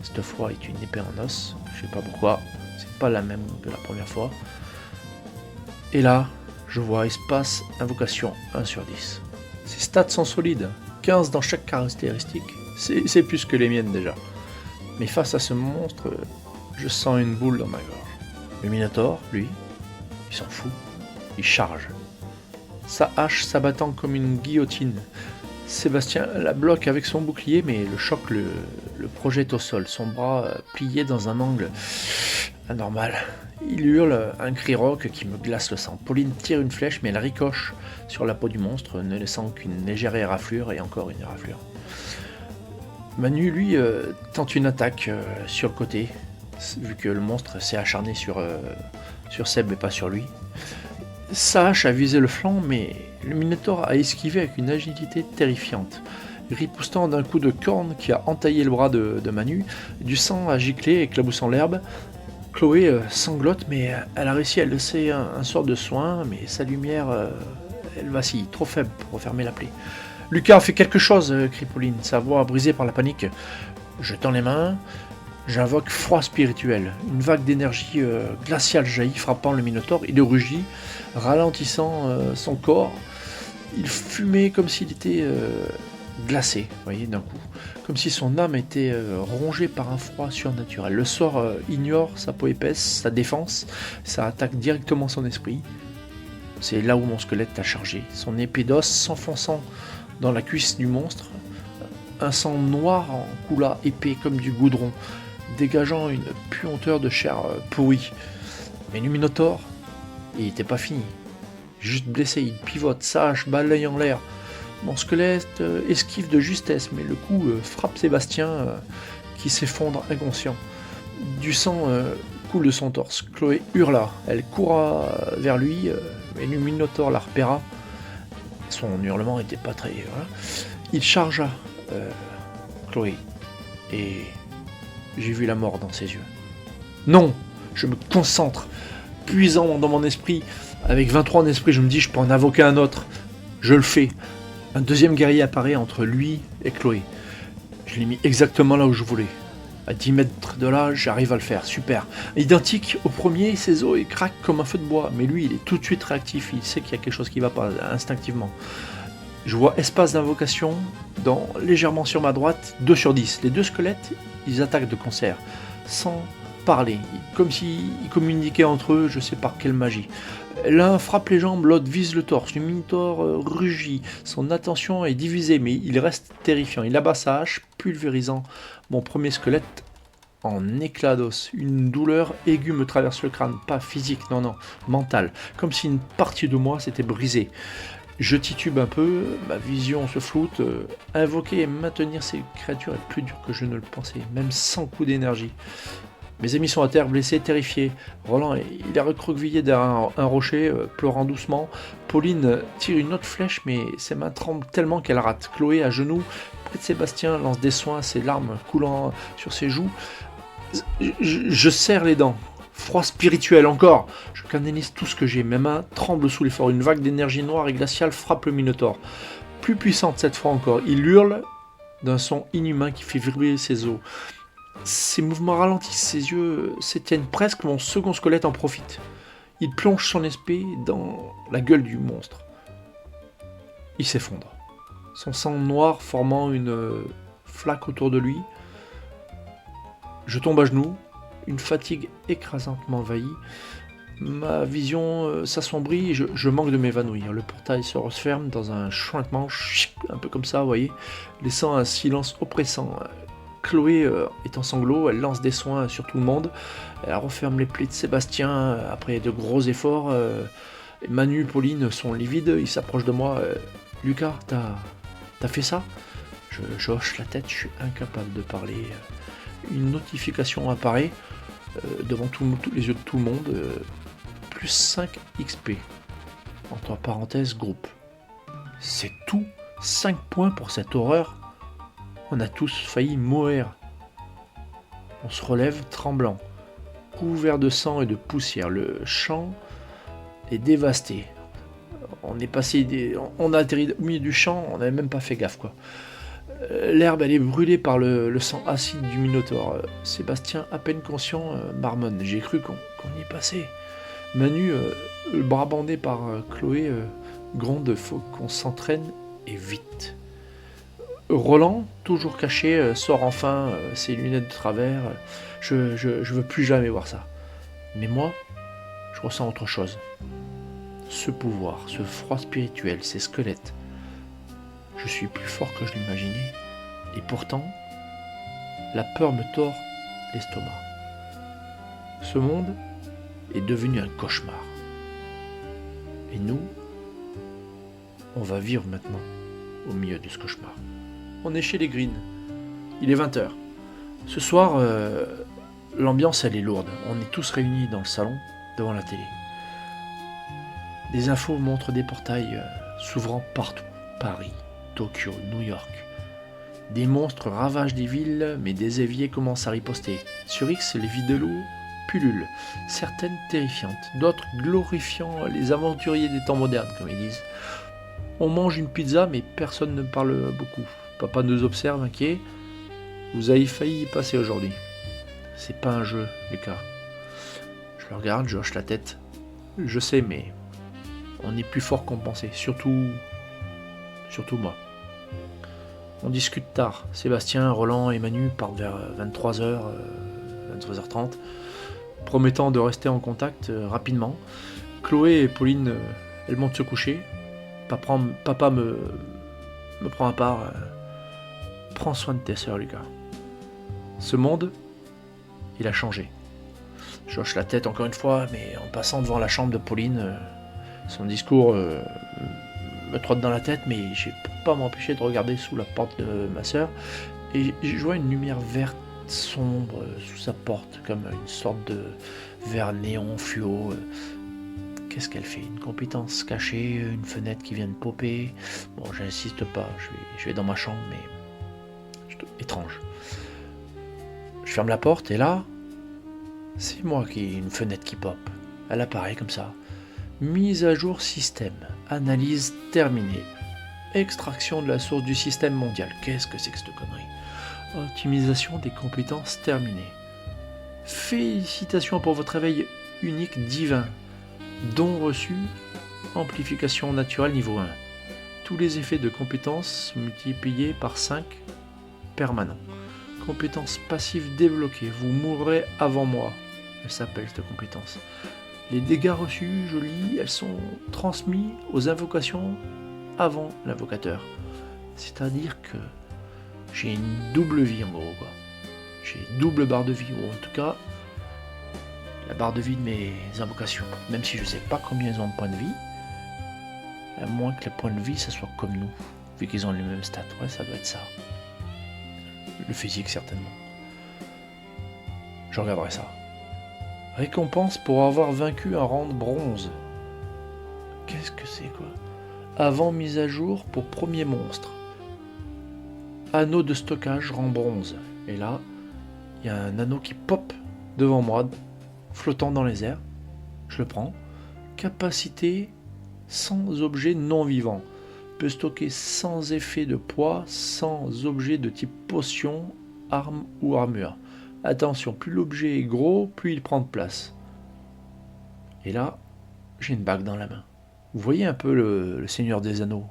cette fois, est une épée en os. Je sais pas pourquoi, c'est pas la même que la première fois. Et là, je vois espace, invocation 1 sur 10. Ses stats sont solides, 15 dans chaque caractéristique. C'est plus que les miennes déjà. Mais face à ce monstre, je sens une boule dans ma gorge. Le minotaure, lui, il s'en fout. Il charge. Sa hache s'abattant comme une guillotine. Sébastien la bloque avec son bouclier, mais le choc le projette au sol. Son bras plié dans un angle anormal. Il hurle un cri rauque qui me glace le sang. Pauline tire une flèche, mais elle ricoche sur la peau du monstre, ne laissant qu'une légère éraflure, et encore une éraflure. Manu, lui, tente une attaque sur le côté, vu que le monstre s'est acharné sur Seb et pas sur lui. Sa hache a visé le flanc, mais le Minotaure a esquivé avec une agilité terrifiante, ripostant d'un coup de corne qui a entaillé le bras de Manu. Du sang a giclé, éclaboussant l'herbe. Chloé sanglote, mais elle a réussi à laisser un sort de soin, mais sa lumière, elle vacille, trop faible pour refermer la plaie. Lucas, fait quelque chose, crie Pauline, sa voix brisée par la panique. Je tends les mains, j'invoque froid spirituel. Une vague d'énergie glaciale jaillit, frappant le Minotaure. Il rugit, ralentissant son corps. Il fumait comme s'il était glacé, vous voyez, d'un coup. Comme si son âme était rongée par un froid surnaturel. Le sort ignore sa peau épaisse, sa défense, ça attaque directement son esprit. C'est là où mon squelette a chargé. Son épée d'os s'enfonçant dans la cuisse du monstre. Un sang noir en coula épais comme du goudron, dégageant une puanteur de chair pourrie. Mais le Minotaure, il n'était pas fini. Juste blessé, il pivote, sa hache balaye en l'air. Mon squelette esquive de justesse, mais le coup frappe Sébastien qui s'effondre inconscient. Du sang coule de son torse. Chloé hurla. Elle coura vers lui, mais le Minotaure la repéra. Son hurlement n'était pas très... Voilà. Il chargea Chloé, et j'ai vu la mort dans ses yeux. Non, je me concentre, puisant dans mon esprit. Avec 23 en esprit, je me dis, je peux en invoquer un autre. Je le fais. Un deuxième guerrier apparaît entre lui et Chloé. Je l'ai mis exactement là où je voulais. À 10 mètres de là, j'arrive à le faire. Super. Identique au premier, ses os craquent comme un feu de bois. Mais lui, il est tout de suite réactif. Il sait qu'il y a quelque chose qui ne va pas, instinctivement. Je vois espace d'invocation légèrement sur ma droite, 2 sur 10. Les deux squelettes, ils attaquent de concert, sans parler, comme s'ils communiquaient entre eux, je sais par quelle magie. L'un frappe les jambes, l'autre vise le torse. Le Minotaure rugit, son attention est divisée, mais il reste terrifiant. Il abat sa hache, pulvérisant mon premier squelette en éclats d'os. Une douleur aiguë me traverse le crâne, pas physique, non, mentale, comme si une partie de moi s'était brisée. Je titube un peu, ma vision se floute. Invoquer et maintenir ces créatures est plus dur que je ne le pensais, même sans coup d'énergie. Mes amis sont à terre, blessés, terrifiés. Roland, il est recroquevillé derrière un rocher, pleurant doucement. Pauline tire une autre flèche, mais ses mains tremblent tellement qu'elle rate. Chloé, à genoux, près de Sébastien, lance des soins, ses larmes coulant sur ses joues. Je serre les dents. Froid spirituel encore. Je canalise tout ce que j'ai. Mes mains tremblent sous l'effort. Une vague d'énergie noire et glaciale frappe le Minotaure. Plus puissante cette fois encore. Il hurle d'un son inhumain qui fait vibrer ses os. Ses mouvements ralentissent, ses yeux s'éteignent presque. Mon second squelette en profite. Il plonge son épée dans la gueule du monstre. Il s'effondre. Son sang noir formant une flaque autour de lui. Je tombe à genoux. Une fatigue écrasante m'envahit. Ma vision s'assombrit et je manque de m'évanouir. Le portail se referme dans un chuintement, un peu comme ça, vous voyez, laissant un silence oppressant. Chloé est en sanglots, elle lance des soins sur tout le monde. Elle referme les plaies de Sébastien après de gros efforts. Manu et Pauline sont livides, ils s'approchent de moi. Lucas, t'as fait ça ? Je hoche la tête, je suis incapable de parler. Une notification apparaît devant tous les yeux de tout le monde, plus 5 XP, entre parenthèses groupe. C'est tout, 5 points pour cette horreur. On a tous failli mourir. On se relève tremblant, couvert de sang et de poussière. Le champ est dévasté. On a atterri au milieu du champ, on n'avait même pas fait gaffe, quoi. L'herbe, elle est brûlée par le sang acide du Minotaure. Sébastien, à peine conscient, marmonne. J'ai cru qu'on y passait. Manu, le bras bandé par Chloé, gronde. Faut qu'on s'entraîne et vite. Roland, toujours caché, sort enfin ses lunettes de travers. Je veux plus jamais voir ça. Mais moi, je ressens autre chose. Ce pouvoir, ce froid spirituel, ces squelettes. Je suis plus fort que je l'imaginais, et pourtant, la peur me tord l'estomac. Ce monde est devenu un cauchemar. Et nous, on va vivre maintenant au milieu de ce cauchemar. On est chez les Green. Il est 20h. Ce soir, l'ambiance elle est lourde. On est tous réunis dans le salon, devant la télé. Des infos montrent des portails s'ouvrant partout. Paris, Tokyo, New York. Des monstres ravagent des villes, mais des éviers commencent à riposter. Sur X, les vidéos pullulent, certaines terrifiantes, d'autres glorifiant les aventuriers des temps modernes, comme ils disent. On mange une pizza, mais personne ne parle beaucoup. Papa nous observe, inquiet. Vous avez failli y passer aujourd'hui. C'est pas un jeu, Lucas. Je le regarde, je hoche la tête. Je sais, mais on est plus fort qu'on pensait. Surtout moi. On discute tard. Sébastien, Roland et Manu partent vers 23h, 23h30, promettant de rester en contact rapidement. Chloé et Pauline, elles montent se coucher. Papa me prend à part. Prends soin de tes sœurs, Lucas. Ce monde, il a changé. Je hoche la tête encore une fois, mais en passant devant la chambre de Pauline, son discours me trotte dans la tête, mais je ne peux pas m'empêcher de regarder sous la porte de ma sœur, et je vois une lumière verte sombre sous sa porte, comme une sorte de vert néon fluo. Qu'est-ce qu'elle fait? Une compétence cachée, une fenêtre qui vient de popper. Bon, j'insiste pas, je vais dans ma chambre, mais étrange. Je ferme la porte et là, c'est moi qui ai une fenêtre qui pop. Elle apparaît comme ça. Mise à jour système. Analyse terminée. Extraction de la source du système mondial. Qu'est-ce que c'est que cette connerie? Optimisation des compétences terminée. Félicitations pour votre réveil unique divin. Don reçu. Amplification naturelle niveau 1. Tous les effets de compétences multipliés par 5 permanents. Compétence passive débloquée. Vous mourrez avant moi. Elle s'appelle cette compétence. Les dégâts reçus, je lis, elles sont transmis aux invocations avant l'invocateur. C'est-à-dire que j'ai une double vie en gros, quoi. J'ai une double barre de vie, ou en tout cas la barre de vie de mes invocations. Même si je ne sais pas combien elles ont de points de vie, à moins que les points de vie ça soit comme nous, vu qu'ils ont les mêmes stats. Ouais, ça doit être ça. Le physique certainement. Je regarderai ça. Récompense pour avoir vaincu un rang de bronze. Qu'est-ce que c'est quoi? Avant mise à jour pour premier monstre. Anneau de stockage rang bronze. Et là, il y a un anneau qui pop devant moi, flottant dans les airs. Je le prends. Capacité sans objet non vivant. Peut stocker sans effet de poids, sans objet de type potion, arme ou armure. Attention, plus l'objet est gros, plus il prend de place. Et là, j'ai une bague dans la main. Vous voyez un peu le Seigneur des Anneaux?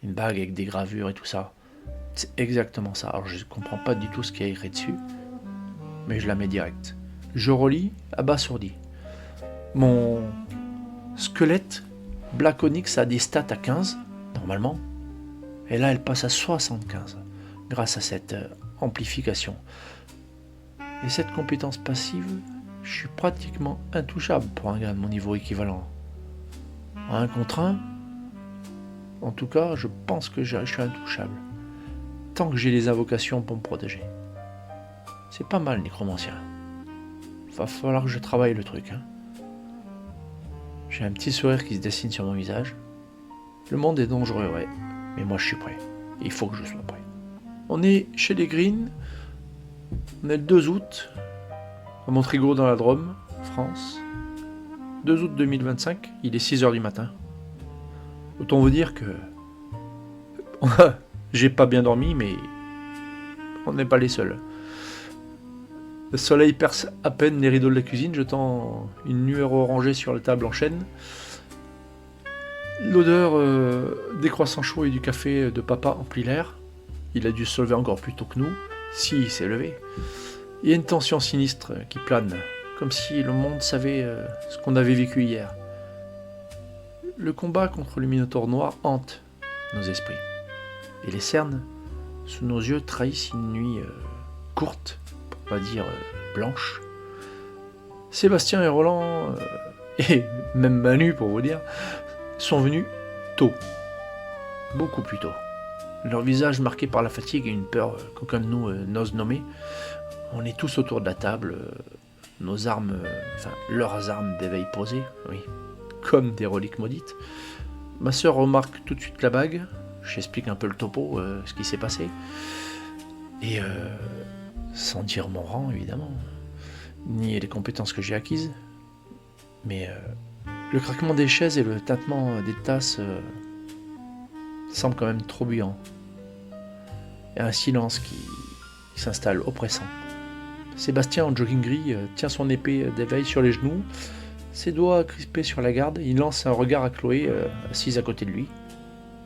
Une bague avec des gravures et tout ça. C'est exactement ça. Alors je ne comprends pas du tout ce qu'il y a écrit dessus, mais je la mets direct. Je relis, abasourdi. Mon squelette Black Onyx a des stats à 15, normalement. Et là, elle passe à 75, grâce à cette amplification. Et cette compétence passive, je suis pratiquement intouchable pour un gars de mon niveau équivalent. À 1 contre 1, en tout cas, je pense que je suis intouchable. Tant que j'ai les invocations pour me protéger. C'est pas mal, nécromancien. Va falloir que je travaille le truc. J'ai un petit sourire qui se dessine sur mon visage. Le monde est dangereux, ouais. Mais moi, je suis prêt. Et il faut que je sois prêt. On est chez les Greens. On est le 2 août, à Montrigaud dans la Drôme, France. 2 août 2025, il est 6h du matin. Autant vous dire que j'ai pas bien dormi, mais on n'est pas les seuls. Le soleil perce à peine les rideaux de la cuisine, jetant une lueur orangée sur la table en chêne. L'odeur des croissants chauds et du café de papa emplit l'air. Il a dû se lever encore plus tôt que nous. Si, il s'est levé. Il y a une tension sinistre qui plane, comme si le monde savait ce qu'on avait vécu hier. Le combat contre le Minotaure noir hante nos esprits. Et les cernes, sous nos yeux, trahissent une nuit courte, pour pas dire blanche. Sébastien et Roland, et même Manu pour vous dire, sont venus tôt. Beaucoup plus tôt. Leur visage marqué par la fatigue et une peur qu'aucun de nous n'ose nommer. On est tous autour de la table, nos armes, leurs armes d'éveil posées, oui, comme des reliques maudites. Ma sœur remarque tout de suite la bague, j'explique un peu le topo, ce qui s'est passé, et sans dire mon rang évidemment, ni les compétences que j'ai acquises, mais le craquement des chaises et le tintement des tasses semblent quand même trop bruyants. Il y a un silence qui s'installe oppressant. Sébastien, en jogging gris, tient son épée d'éveil sur les genoux, ses doigts crispés sur la garde. Il lance un regard à Chloé, assise à côté de lui,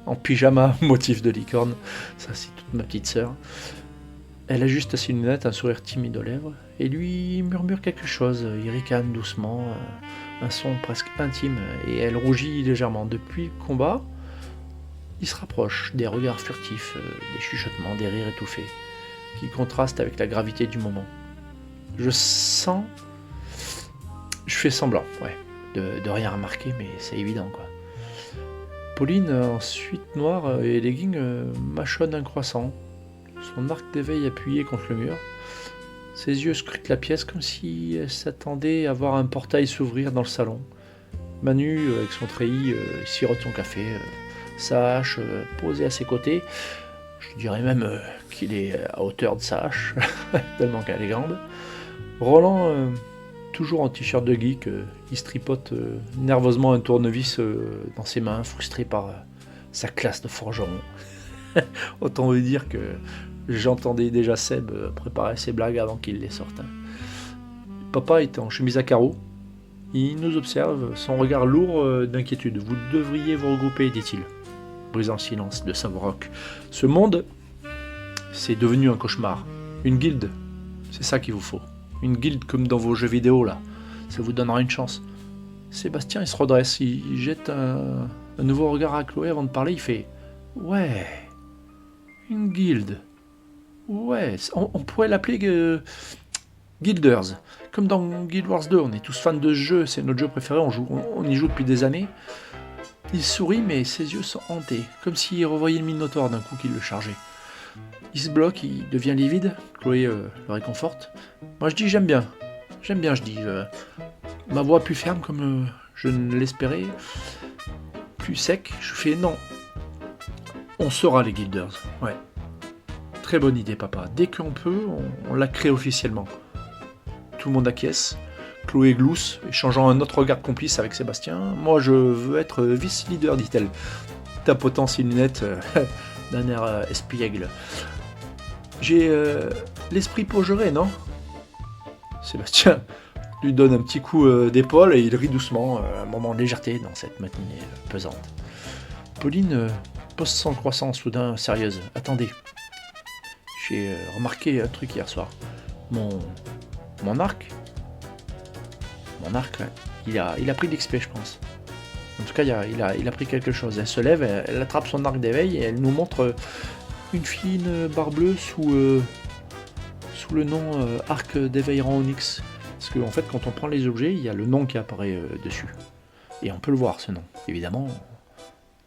en pyjama, motif de licorne. Ça, c'est toute ma petite sœur. Elle ajuste ses lunettes, un sourire timide aux lèvres, et lui murmure quelque chose. Il ricane doucement, un son presque intime, et elle rougit légèrement. Depuis le combat, il se rapproche, des regards furtifs, des chuchotements, des rires étouffés, qui contrastent avec la gravité du moment. Je fais semblant, de rien remarquer, mais c'est évident, quoi. Pauline, en suite noire et legging, mâchonne un croissant, son arc d'éveil appuyé contre le mur. Ses yeux scrutent la pièce comme si elle s'attendait à voir un portail s'ouvrir dans le salon. Manu, avec son treillis, sirote son café, sa hache posée à ses côtés. Je dirais même qu'il est à hauteur de sa hache, tellement qu'elle est grande. Roland, toujours en t-shirt de geek, il se tripote nerveusement un tournevis dans ses mains, frustré par sa classe de forgeron. Autant vous dire que j'entendais déjà Seb préparer ses blagues avant qu'il les sorte. Papa est en chemise à carreaux. Il nous observe, son regard lourd d'inquiétude. « Vous devriez vous regrouper », dit-il, brisant le silence de Saint-Roch. « Ce monde, c'est devenu un cauchemar. Une guilde, c'est ça qu'il vous faut. Une guilde comme dans vos jeux vidéo, là. Ça vous donnera une chance. » Sébastien, il se redresse, il jette un nouveau regard à Chloé avant de parler. Il fait « Ouais, une guilde. Ouais, on pourrait l'appeler Guilders. Comme dans Guild Wars 2, on est tous fans de ce jeu, c'est notre jeu préféré, on y joue depuis des années. » Il sourit, mais ses yeux sont hantés, comme s'il revoyait le Minotaure d'un coup qu'il le chargeait. Il se bloque, il devient livide. Chloé le réconforte. Moi je dis j'aime bien, je dis. Ma voix plus ferme comme je ne l'espérais, plus sec, je fais non. On sera les Guilders, ouais. Très bonne idée, papa. Dès qu'on peut, on la crée officiellement. Tout le monde acquiesce. Chloé glousse, échangeant un autre regard complice avec Sébastien. Moi, je veux être vice-leader, dit-elle, tapotant ses lunettes d'un air espiègle. J'ai l'esprit pogeré, non ? Sébastien lui donne un petit coup d'épaule et il rit doucement, un moment de légèreté dans cette matinée pesante. Pauline pose son croissant soudain sérieuse. Attendez, j'ai remarqué un truc hier soir. Mon arc, ouais. Il a pris l'XP, je pense. En tout cas, il a pris quelque chose. Elle se lève, elle attrape son arc d'éveil et elle nous montre une fine barre bleue sous le nom arc d'éveil rang Onyx. Parce qu'en fait, quand on prend les objets, il y a le nom qui apparaît dessus. Et on peut le voir, ce nom. Évidemment,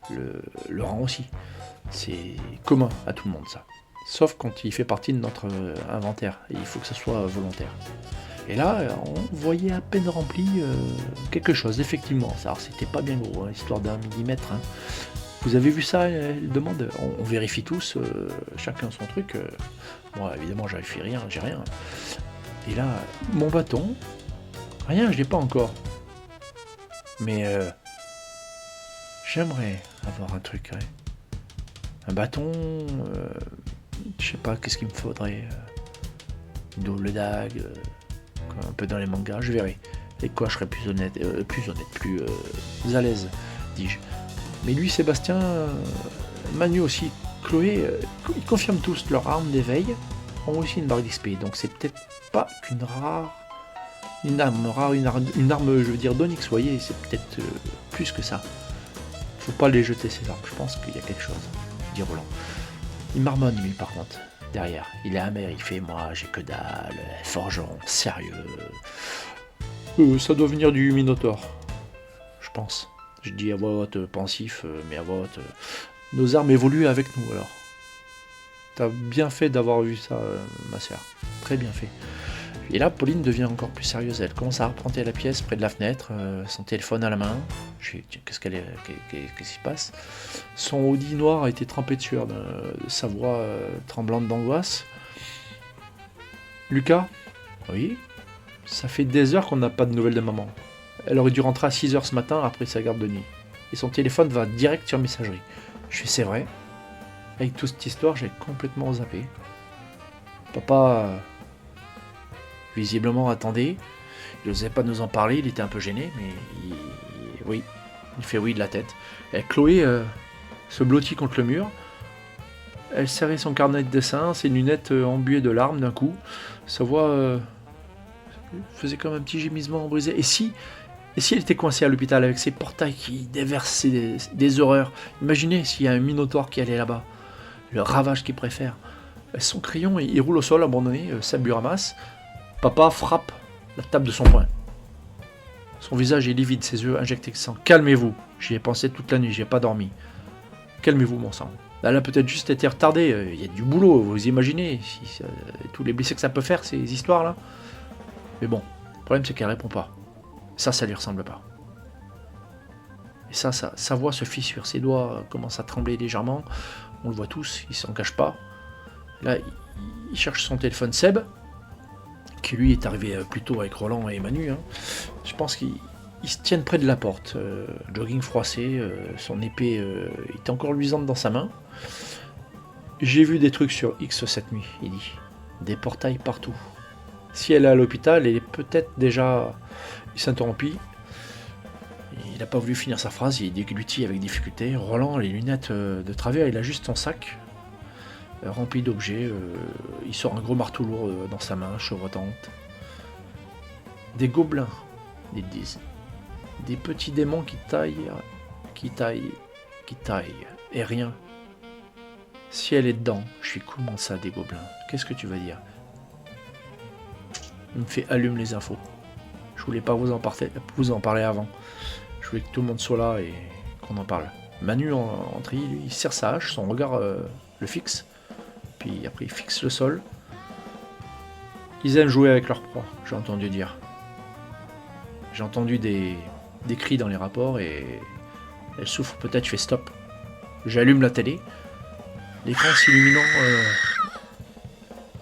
le rang aussi. C'est commun à tout le monde, ça. Sauf quand il fait partie de notre inventaire. Et il faut que ça soit volontaire. Et là, on voyait à peine rempli quelque chose, effectivement. Alors, c'était pas bien gros, histoire d'1 millimètre. Vous avez vu ça, elle demande. On vérifie tous, chacun son truc. Moi, évidemment, j'ai rien. Et là, mon bâton, rien, je l'ai pas encore. Mais j'aimerais avoir un truc, ouais. Un bâton, je sais pas, qu'est-ce qu'il me faudrait. Une double dague, un peu dans les mangas, je verrai. Et quoi, je serais plus à l'aise, dis-je. Mais lui, Sébastien, Manu aussi, Chloé, ils confirment tous leur arme d'éveil, ont aussi une barre d'XP. Donc c'est peut-être pas une arme, je veux dire, d'Onyx, vous voyez, c'est peut-être plus que ça. Faut pas les jeter ces armes, je pense qu'il y a quelque chose, dit Roland. Il marmonne, lui, par contre, derrière. Il est amer, il fait, moi, j'ai que dalle, forgeron, sérieux. Ça doit venir du Minotaure, je pense. Je dis à voix haute, pensif, mais à voix haute. Nos armes évoluent avec nous, alors. T'as bien fait d'avoir vu ça, ma sœur. Très bien fait. Et là, Pauline devient encore plus sérieuse. Elle commence à arpenter la pièce près de la fenêtre, son téléphone à la main. Je dis, qu'est-ce qui se passe? Son Audi noir a été trempé de sueur, de sa voix tremblante d'angoisse. Lucas? Oui? Ça fait des heures qu'on n'a pas de nouvelles de maman. Elle aurait dû rentrer à 6h ce matin après sa garde de nuit. Et son téléphone va direct sur messagerie. Je fais, c'est vrai. Avec toute cette histoire, j'ai complètement zappé. Papa, visiblement, attendait. Il n'osait pas nous en parler, il était un peu gêné, mais il fait oui de la tête. Et Chloé se blottit contre le mur. Elle serrait son carnet de dessin, ses lunettes embuées de larmes d'un coup. Sa voix faisait comme un petit gémissement brisé. Et si elle était coincée à l'hôpital avec ses portails qui déversent des horreurs? Imaginez s'il y a un minotaure qui allait là-bas. Le ravage qu'il préfère. Son crayon, il roule au sol abandonné, Seb lui ramasse. Papa frappe la table de son poing. Son visage est livide, ses yeux injectés de sang. Calmez-vous, j'y ai pensé toute la nuit, j'ai pas dormi. Calmez-vous, mon sang. Elle a peut-être juste été retardée, il y a du boulot, vous imaginez, tous les blessés que ça peut faire, ces histoires-là. Mais bon, le problème c'est qu'elle répond pas. Ça lui ressemble pas. Et sa voix se fissure, ses doigts commencent à trembler légèrement. On le voit tous, il s'en cache pas. Là, il cherche son téléphone Seb, qui lui est arrivé plus tôt avec Roland et Manu. Je pense qu'ils se tiennent près de la porte. Jogging froissé, son épée était encore luisante dans sa main. J'ai vu des trucs sur X cette nuit, il dit. Des portails partout. Si elle est à l'hôpital, elle est peut-être déjà... Il s'interrompit. Il n'a pas voulu finir sa phrase, il déglutit avec difficulté. Roland, les lunettes de travers, il a juste son sac rempli d'objets. Il sort un gros marteau lourd dans sa main, chevrotante. Des gobelins, ils disent. Des petits démons qui taillent, et rien. Si elle est dedans, je suis comment ça, des gobelins? Qu'est-ce que tu vas dire? Il me fait allume les infos. Je voulais pas vous en parler avant. Je voulais que tout le monde soit là et qu'on en parle. Manu, en tri, lui, il serre sa hache, son regard le fixe. Puis après, il fixe le sol. Ils aiment jouer avec leur proie, j'ai entendu dire. J'ai entendu des cris dans les rapports et elle souffre peut-être, je fais stop. J'allume la télé. L'écran s'illuminant,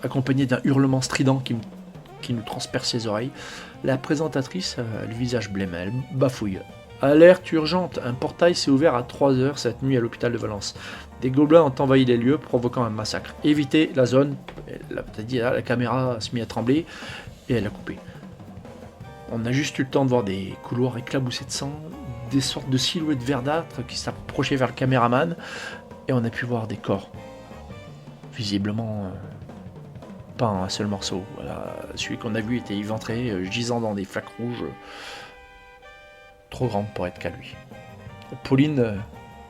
accompagné d'un hurlement strident qui nous transperce les oreilles. La présentatrice a le visage blême, elle bafouille. Alerte urgente, un portail s'est ouvert à 3h cette nuit à l'hôpital de Valence. Des gobelins ont envahi les lieux, provoquant un massacre. Évitez la zone. La caméra se mit à trembler et elle a coupé. On a juste eu le temps de voir des couloirs éclaboussés de sang, des sortes de silhouettes verdâtres qui s'approchaient vers le caméraman, et on a pu voir des corps. Visiblement, pas un seul morceau. Voilà. Celui qu'on a vu était éventré, gisant dans des flaques rouges, trop grandes pour être qu'à lui. Pauline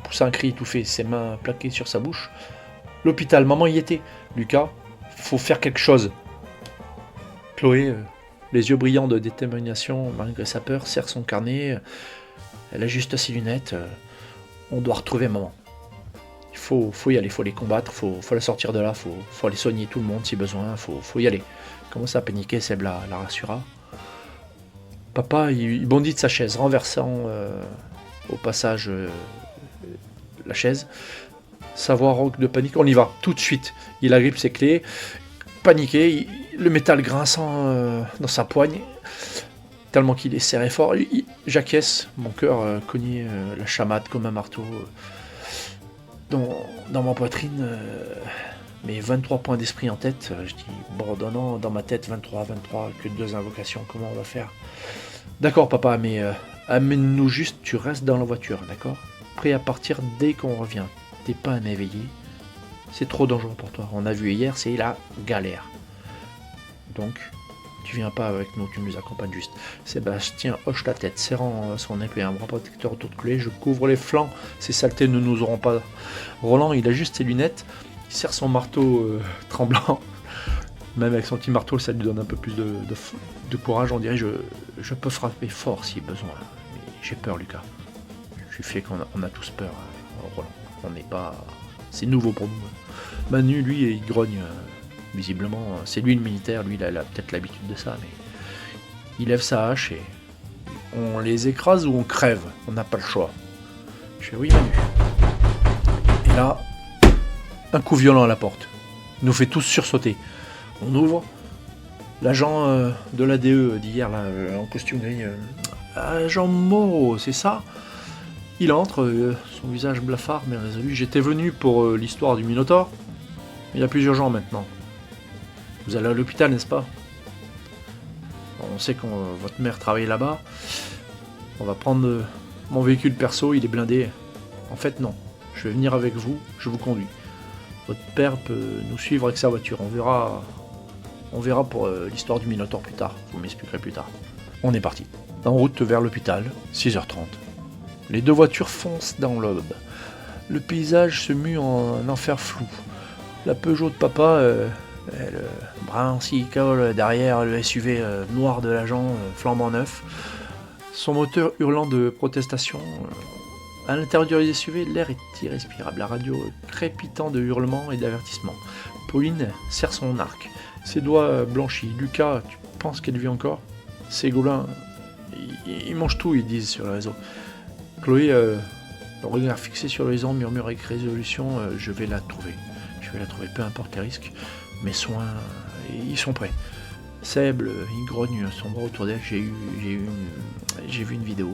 poussa un cri étouffé, ses mains plaquées sur sa bouche. L'hôpital, maman y était. Lucas, faut faire quelque chose. Chloé, les yeux brillants de détermination malgré sa peur, serre son carnet. Elle ajuste ses lunettes. On doit retrouver maman. Il faut y aller, faut les combattre, faut la sortir de là, faut aller soigner tout le monde si besoin, faut y aller. Il commence à paniquer, Seb la rassura. Papa, il bondit de sa chaise, renversant au passage la chaise. Sa voix rauque de panique, on y va, tout de suite. Il agrippe ses clés, paniqué, le métal grinçant dans sa poigne, tellement qu'il est serré fort. J'acquiesce, mon cœur cognait la chamade comme un marteau dans ma poitrine. Mes 23 points d'esprit en tête, je dis, bourdonnant dans ma tête, 23, que 2 invocations, comment on va faire? D'accord papa, mais amène-nous juste, tu restes dans la voiture, d'accord? Prêt à partir dès qu'on revient. T'es pas un éveillé, c'est trop dangereux pour toi. On a vu hier, c'est la galère. Donc, tu viens pas avec nous, tu nous accompagnes juste. Sébastien hoche la tête, serrant son épée, un bras protecteur autour de clé. Je couvre les flancs, ces saletés ne nous auront pas. Roland, il a juste ses lunettes, il serre son marteau tremblant. Même avec son petit marteau, ça lui donne un peu plus de courage. On dirait, je peux frapper fort si besoin. Mais j'ai peur, Lucas. Je suis fait qu'on a tous peur, Roland. On n'est pas... C'est nouveau pour nous. Manu, lui, il grogne. Visiblement, c'est lui le militaire, lui il a peut-être l'habitude de ça, mais il lève sa hache et on les écrase ou on crève, on n'a pas le choix. Je fais oui Manu. Et là, un coup violent à la porte, il nous fait tous sursauter. On ouvre, l'agent de l'ADE d'hier, là, en costume gris, agent Moreau, c'est ça? Il entre, son visage blafard mais résolu. J'étais venu pour l'histoire du Minotaure. Il y a plus urgent maintenant. Vous allez à l'hôpital, n'est-ce pas? On sait que votre mère travaille là-bas. On va prendre mon véhicule perso, il est blindé. En fait, non. Je vais venir avec vous, je vous conduis. Votre père peut nous suivre avec sa voiture. On verra pour l'histoire du Minotaure plus tard. Vous m'expliquerez plus tard. On est parti. En route vers l'hôpital, 6h30. Les deux voitures foncent dans l'aube. Le paysage se mue en enfer flou. La Peugeot de papa, le brun silicole derrière le SUV noir de l'agent, flambant neuf. Son moteur hurlant de protestation. À l'intérieur du SUV, l'air est irrespirable. La radio crépitant de hurlements et d'avertissements. Pauline serre son arc. Ses doigts blanchis. Lucas, tu penses qu'elle vit encore? Ces gobelins, ils mangent tout, ils disent sur le réseau. Chloé, le regard fixé sur l'horizon, murmure avec résolution, je vais la trouver. Je vais la trouver, peu importe les risques. Mes soins, ils sont prêts. Seb, il grogne son bras autour d'elle. J'ai vu une vidéo,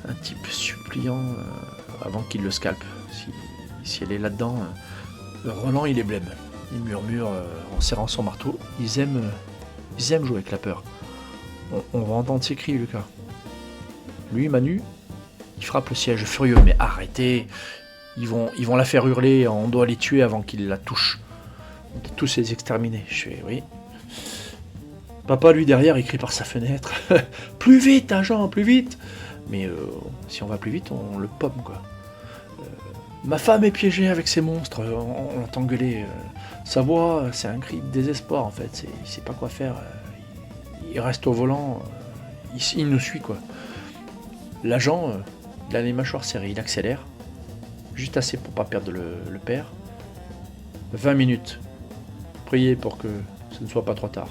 un type suppliant avant qu'il le scalpe. Si elle est là-dedans, Roland, il est blême. Il murmure en serrant son marteau. Ils aiment jouer avec la peur. On va entendre ses cris, Lucas. Lui, Manu, il frappe le siège furieux. Mais arrêtez! Ils vont la faire hurler. On doit les tuer avant qu'ils la touchent. On doit tous les exterminer. Je fais oui. Papa, lui, derrière, il crie par sa fenêtre. Plus vite, agent, plus vite! Mais si on va plus vite, on le pomme, quoi. Ma femme est piégée avec ces monstres. On l'entend gueuler. Sa voix, c'est un cri de désespoir, en fait. Il sait pas quoi faire. Il reste au volant. Il nous suit, quoi. L'agent, il a les mâchoires serrées. Il accélère. Juste assez pour pas perdre le père. 20 minutes. Priez pour que ce ne soit pas trop tard.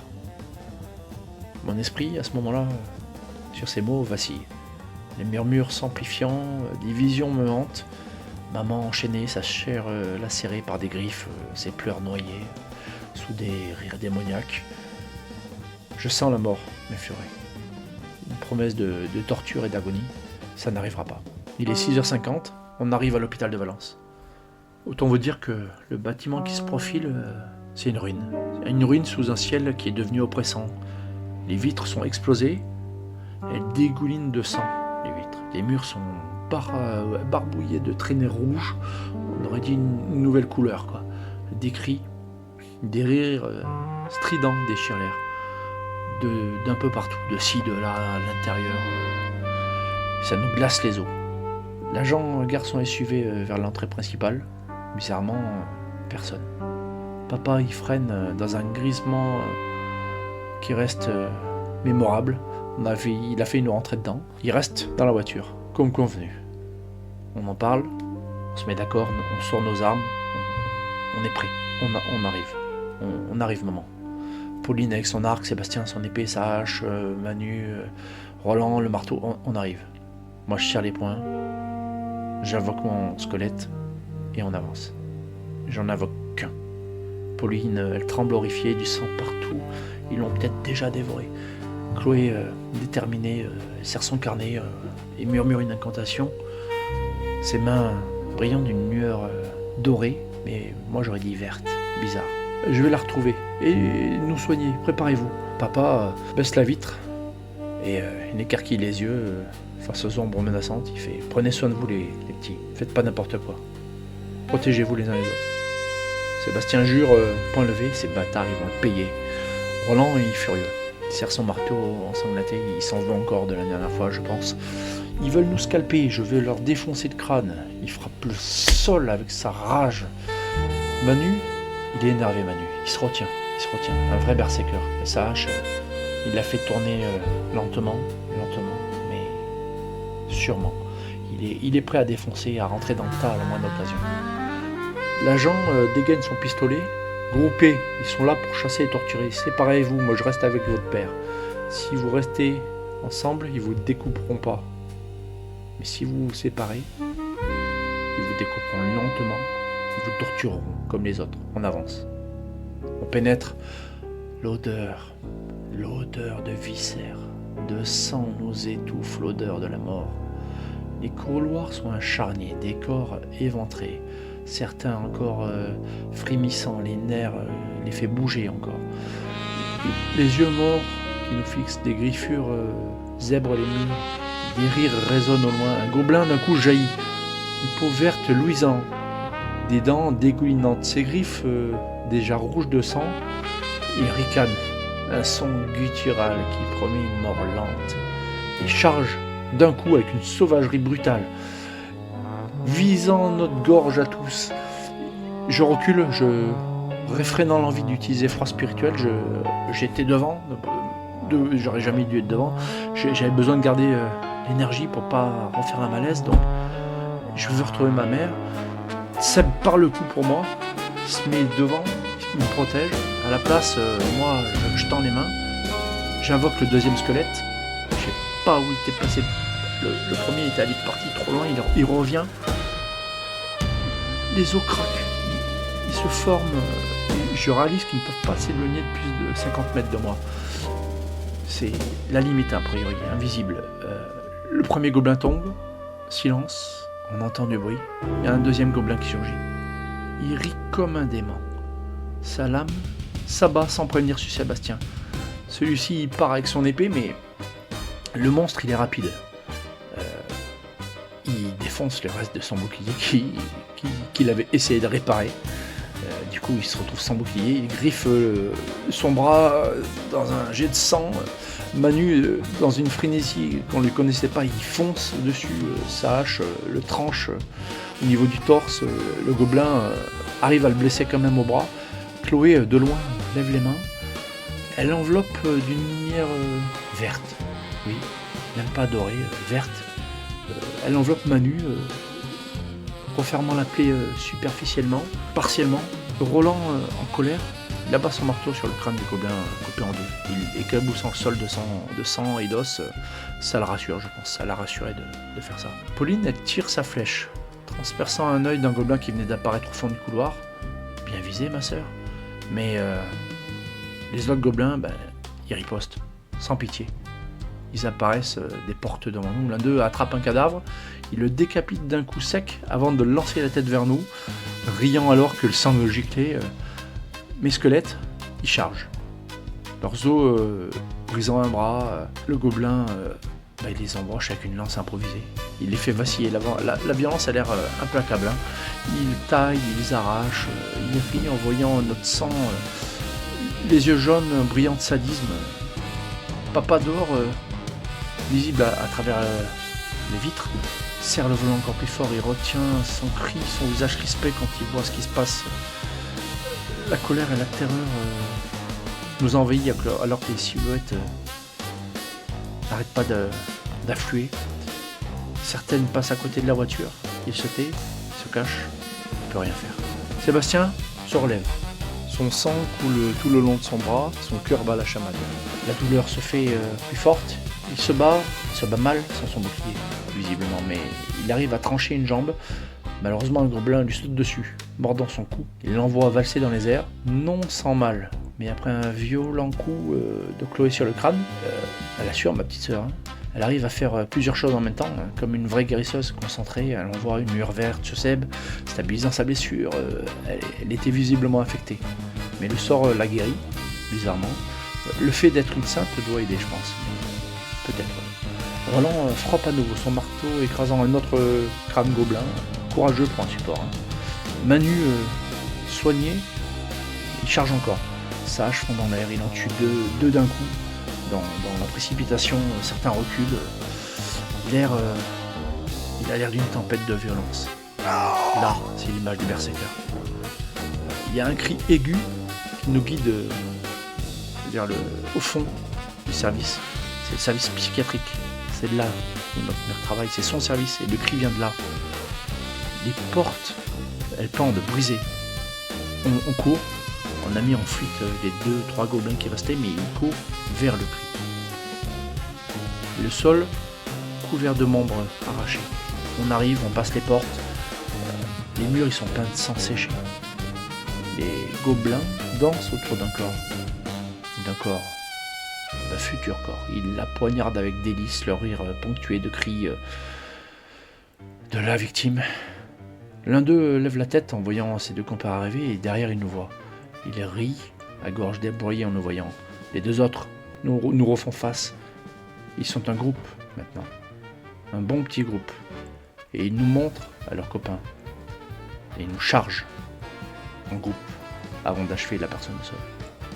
Mon esprit, à ce moment-là, sur ces mots, vacille. Les murmures s'amplifiant, des visions me hantent. Maman enchaînée, sa chair lacérée par des griffes, ses pleurs noyées, sous des rires démoniaques. Je sens la mort m'effleurer. Une promesse de torture et d'agonie, ça n'arrivera pas. Il est 6h50, on arrive à l'hôpital de Valence. Autant vous dire que le bâtiment qui se profile, c'est une ruine. Une ruine sous un ciel qui est devenu oppressant. Les vitres sont explosées, elles dégoulinent de sang, les vitres. Les murs sont barbouillés de traînées rouges, on aurait dit une nouvelle couleur, quoi. Des cris, des rires stridents déchirent l'air. D'un peu partout, de ci, de là, à l'intérieur. Ça nous glace les os. L'agent garde son SUV vers l'entrée principale. Bizarrement, personne. Papa, il freine dans un grisement qui reste mémorable. Il a fait une rentrée dedans. Il reste dans la voiture, comme convenu. On en parle, on se met d'accord, on sort nos armes, on est prêt, on arrive. On arrive, maman. Pauline avec son arc, Sébastien son épée, sa hache, Manu, Roland, le marteau, on arrive. Moi je serre les poings, j'invoque mon squelette et on avance. J'en invoque qu'un. Pauline, elle tremble horrifiée, du sang partout, ils l'ont peut-être déjà dévoré. Chloé, déterminée, elle serre son carnet et murmure une incantation. Ses mains brillant d'une lueur dorée, mais moi j'aurais dit verte, bizarre. Je vais la retrouver et nous soigner, préparez-vous. Papa baisse la vitre et il écarquille les yeux face aux ombres menaçantes. Il fait « Prenez soin de vous les petits, faites pas n'importe quoi. Protégez-vous les uns les autres. » Sébastien jure, point levé, ces bâtards ils vont le payer. Roland il est furieux. Il serre son marteau ensanglanté, il s'en veut encore de la dernière fois, je pense. Ils veulent nous scalper, je vais leur défoncer le crâne. Il frappe le sol avec sa rage. Manu, il est énervé, Manu. Il se retient. Un vrai berserker. Et sa hache, il la fait tourner lentement, mais sûrement. Il est prêt à défoncer, à rentrer dans le tas à la moindre occasion. L'agent dégaine son pistolet, groupés, ils sont là pour chasser et torturer. Séparez-vous, moi je reste avec votre père. Si vous restez ensemble, ils vous découperont pas. Mais si vous vous séparez, ils vous découperont lentement, ils vous tortureront comme les autres. On avance. On pénètre. L'odeur de viscères, de sang nous étouffe, l'odeur de la mort. Les couloirs sont un charnier, des corps éventrés, certains encore frémissants, les nerfs les fait bouger encore. Les yeux morts qui nous fixent, des griffures zèbrent les murs, des rires résonnent au loin. Un gobelin d'un coup jaillit, une peau verte luisante, des dents dégoulinantes, ses griffes déjà rouges de sang. Il ricane, un son guttural qui promet une mort lente. Il charge d'un coup avec une sauvagerie brutale, visant notre gorge à tous. Je recule, réfrénant l'envie d'utiliser froid spirituel. J'étais devant, j'aurais jamais dû être devant. J'avais besoin de garder l'énergie pour pas refaire un malaise, donc je veux retrouver ma mère. Seb part le coup pour moi, il se met devant, il me protège. À la place, moi, je tends les mains, j'invoque le deuxième squelette. Je sais pas où il était passé. Le premier était parti trop loin, il revient. Les os craquent, ils se forment. Je réalise qu'ils ne peuvent pas s'éloigner de plus de 50 mètres de moi. C'est la limite, a priori, invisible. Le premier gobelin tombe, silence, on entend du bruit. Il y a un deuxième gobelin qui surgit. Il rit comme un démon. Sa lame s'abat sans prévenir sur Sébastien. Celui-ci part avec son épée, mais le monstre il est rapide. Il défonce le reste de son bouclier qu'il avait essayé de réparer. Du coup il se retrouve sans bouclier, il griffe son bras dans un jet de sang. Manu, dans une frénésie qu'on ne lui connaissait pas, il fonce dessus, sa hache le tranche au niveau du torse. Le gobelin arrive à le blesser quand même au bras. Chloé, de loin, lève les mains. Elle l'enveloppe d'une lumière verte. Oui, même pas dorée, verte. Elle enveloppe Manu, refermant la plaie superficiellement, partiellement. Roland, en colère, il abat son marteau sur le crâne du gobelin coupé en deux. Il éclabousse le sol de sang et d'os. Ça le rassure, je pense. Ça l'a rassuré de faire ça. Pauline, elle tire sa flèche, transperçant un œil d'un gobelin qui venait d'apparaître au fond du couloir. Bien visé, ma sœur. Mais les autres gobelins, ils ripostent, sans pitié. Ils apparaissent des portes devant nous. L'un d'eux attrape un cadavre, il le décapite d'un coup sec avant de lancer la tête vers nous, riant alors que le sang me giclait. Mes squelettes, ils chargent. Leurs os brisant un bras, le gobelin, il les embroche avec une lance improvisée. Il les fait vaciller. La violence a l'air implacable. Il taille, il les arrache, il rit en voyant notre sang, les yeux jaunes brillants de sadisme. Papa dehors, visible à travers les vitres, serre le volant encore plus fort, il retient son cri, son visage crispé quand il voit ce qui se passe. La colère et la terreur nous envahissent alors que les silhouettes n'arrêtent pas d'affluer. Certaines passent à côté de la voiture, il se tait, il se cache, il ne peut rien faire. Sébastien se relève. Son sang coule tout le long de son bras, son cœur bat la chamade. La douleur se fait plus forte, il se bat mal sans son bouclier, visiblement, mais il arrive à trancher une jambe. Malheureusement, un gobelin lui saute dessus, mordant son cou. Il l'envoie valser dans les airs, non sans mal. Mais après un violent coup de Chloé sur le crâne, elle assure, ma petite sœur, elle arrive à faire plusieurs choses en même temps, comme une vraie guérisseuse concentrée. Elle envoie une lueur verte sur Seb, stabilisant sa blessure. Elle était visiblement affectée. Mais le sort l'a guérie, bizarrement. Le fait d'être une sainte doit aider, je pense. Peut-être. Roland frappe à nouveau son marteau, écrasant un autre crâne gobelin. Courageux pour un support. Manu, soigné, il charge encore. Sa hache fond dans l'air, il en tue deux d'un coup. Dans la précipitation, certains reculent. Il a l'air d'une tempête de violence. Là, c'est l'image du berserker. Il y a un cri aigu qui nous guide au fond du service. C'est le service psychiatrique. C'est là où notre mère travaille. C'est son service et le cri vient de là. Les portes, elles pendent, brisées. On court. On a mis en fuite les 2-3 gobelins qui restaient, mais ils courent vers le cri. Le sol couvert de membres arrachés. On arrive, on passe les portes. Les murs ils sont pleins de sang séché. Les gobelins dansent autour d'un corps. D'un futur corps. Ils la poignardent avec délice, leur rire ponctué de cris de la victime. L'un d'eux lève la tête en voyant ses deux compères arriver et derrière il nous voit. Il rit, à gorge débrouillée en nous voyant. Les deux autres nous refont face. Ils sont un groupe maintenant. Un bon petit groupe. Et ils nous montrent à leurs copains. Et ils nous chargent en groupe avant d'achever la personne seule.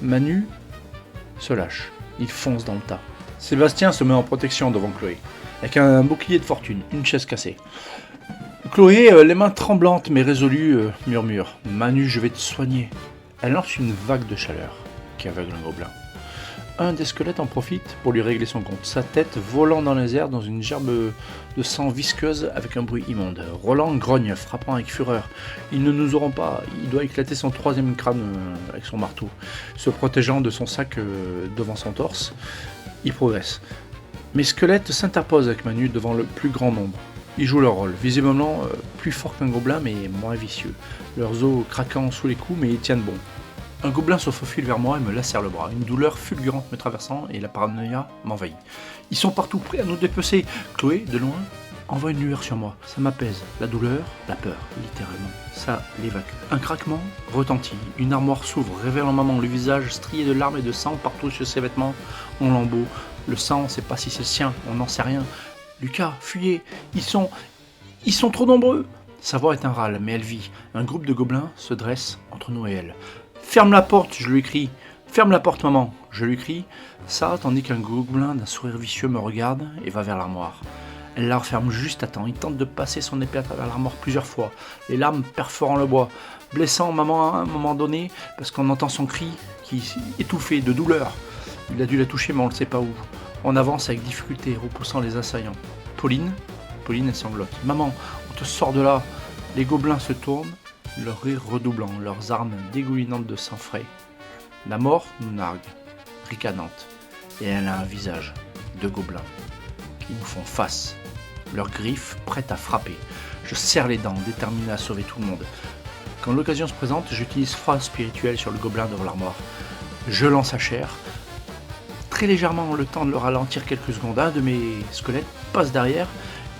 Manu se lâche. Il fonce dans le tas. Sébastien se met en protection devant Chloé, avec un bouclier de fortune, une chaise cassée. Chloé, les mains tremblantes mais résolues, murmure « Manu, je vais te soigner ». Elle lance une vague de chaleur qui aveugle un gobelin. Un des squelettes en profite pour lui régler son compte, sa tête volant dans les airs dans une gerbe de sang visqueuse avec un bruit immonde. Roland grogne, frappant avec fureur. Ils ne nous auront pas, il doit éclater son troisième crâne avec son marteau. Se protégeant de son sac devant son torse, il progresse. Mais Squelette s'interpose avec Manu devant le plus grand nombre. Ils jouent leur rôle, visiblement plus fort qu'un gobelin mais moins vicieux. Leurs os craquant sous les coups mais ils tiennent bon. Un gobelin se faufile vers moi et me lacère le bras. Une douleur fulgurante me traversant et la paranoïa m'envahit. Ils sont partout prêts à nous dépecer. Chloé, de loin, envoie une lueur sur moi. Ça m'apaise. La douleur, la peur, littéralement. Ça l'évacue. Un craquement retentit. Une armoire s'ouvre, révélant maman, le visage strié de larmes et de sang partout sur ses vêtements en lambeaux. Le sang, on ne sait pas si c'est le sien, on n'en sait rien. Lucas, fuyez, ils sont trop nombreux. Sa voix est un râle, mais elle vit. Un groupe de gobelins se dresse entre nous et elle. Ferme la porte, je lui crie. Ferme la porte, maman, je lui crie. Ça, tandis qu'un gobelin d'un sourire vicieux me regarde et va vers l'armoire. Elle la referme juste à temps. Il tente de passer son épée à travers l'armoire plusieurs fois, les lames perforant le bois, blessant maman à un moment donné parce qu'on entend son cri qui est étouffé de douleur. Il a dû la toucher, mais on ne sait pas où. On avance avec difficulté, repoussant les assaillants. Pauline elle sanglote. Maman, on te sort de là. Les gobelins se tournent, leur rire redoublant, leurs armes dégoulinantes de sang frais. La mort nous nargue, ricanante, et elle a un visage de gobelins qui nous font face, leurs griffes prêtes à frapper. Je serre les dents, déterminé à sauver tout le monde. Quand l'occasion se présente, j'utilise phrase spirituelle sur le gobelin devant l'armoire. Je lance sa chair, très légèrement le temps de le ralentir quelques secondes. Un de mes squelettes passe derrière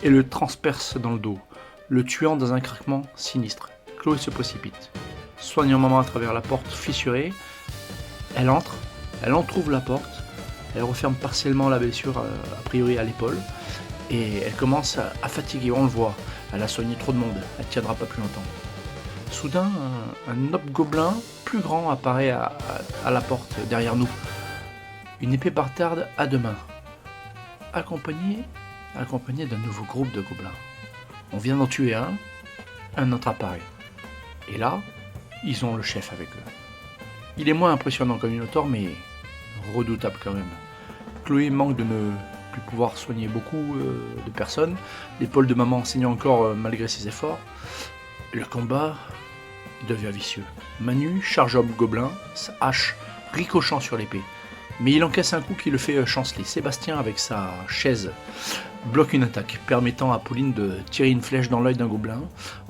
et le transperce dans le dos, le tuant dans un craquement sinistre. Chloé se précipite, soignant maman à travers la porte fissurée. Elle entre, elle entrouvre la porte, elle referme partiellement la blessure, a priori à l'épaule, et elle commence à fatiguer, on le voit. Elle a soigné trop de monde, elle ne tiendra pas plus longtemps. Soudain, un hobgoblin plus grand apparaît à la porte derrière nous. Une épée bâtarde à deux mains, accompagnée d'un nouveau groupe de gobelins. On vient d'en tuer un autre apparaît. Et là, ils ont le chef avec eux. Il est moins impressionnant qu'un Minotaure, mais redoutable quand même. Chloé manque de ne plus pouvoir soigner beaucoup de personnes. L'épaule de maman saigne encore malgré ses efforts. Le combat devient vicieux. Manu charge Hobgoblin, sa hache ricochant sur l'épée. Mais il encaisse un coup qui le fait chanceler. Sébastien, avec sa chaise, bloque une attaque, permettant à Pauline de tirer une flèche dans l'œil d'un gobelin.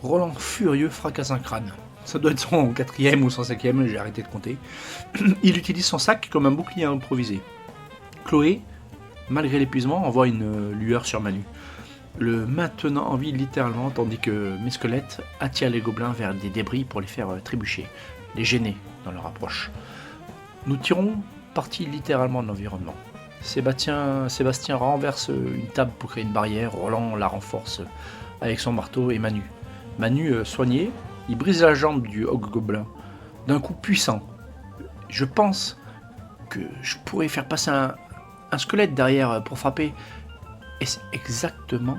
Roland, furieux, fracasse un crâne. Ça doit être son 4e ou son 5e, j'ai arrêté de compter. Il utilise son sac comme un bouclier improvisé. Chloé, malgré l'épuisement, envoie une lueur sur Manu, le maintenant en vie littéralement, tandis que mes squelettes attirent les gobelins vers des débris pour les faire trébucher, les gêner dans leur approche. Nous tirons parti littéralement de l'environnement. Sébastien renverse une table pour créer une barrière, Roland la renforce avec son marteau et Manu, soigné, il brise la jambe du hobgoblin d'un coup puissant. Je pense que je pourrais faire passer un squelette derrière pour frapper. Et c'est exactement,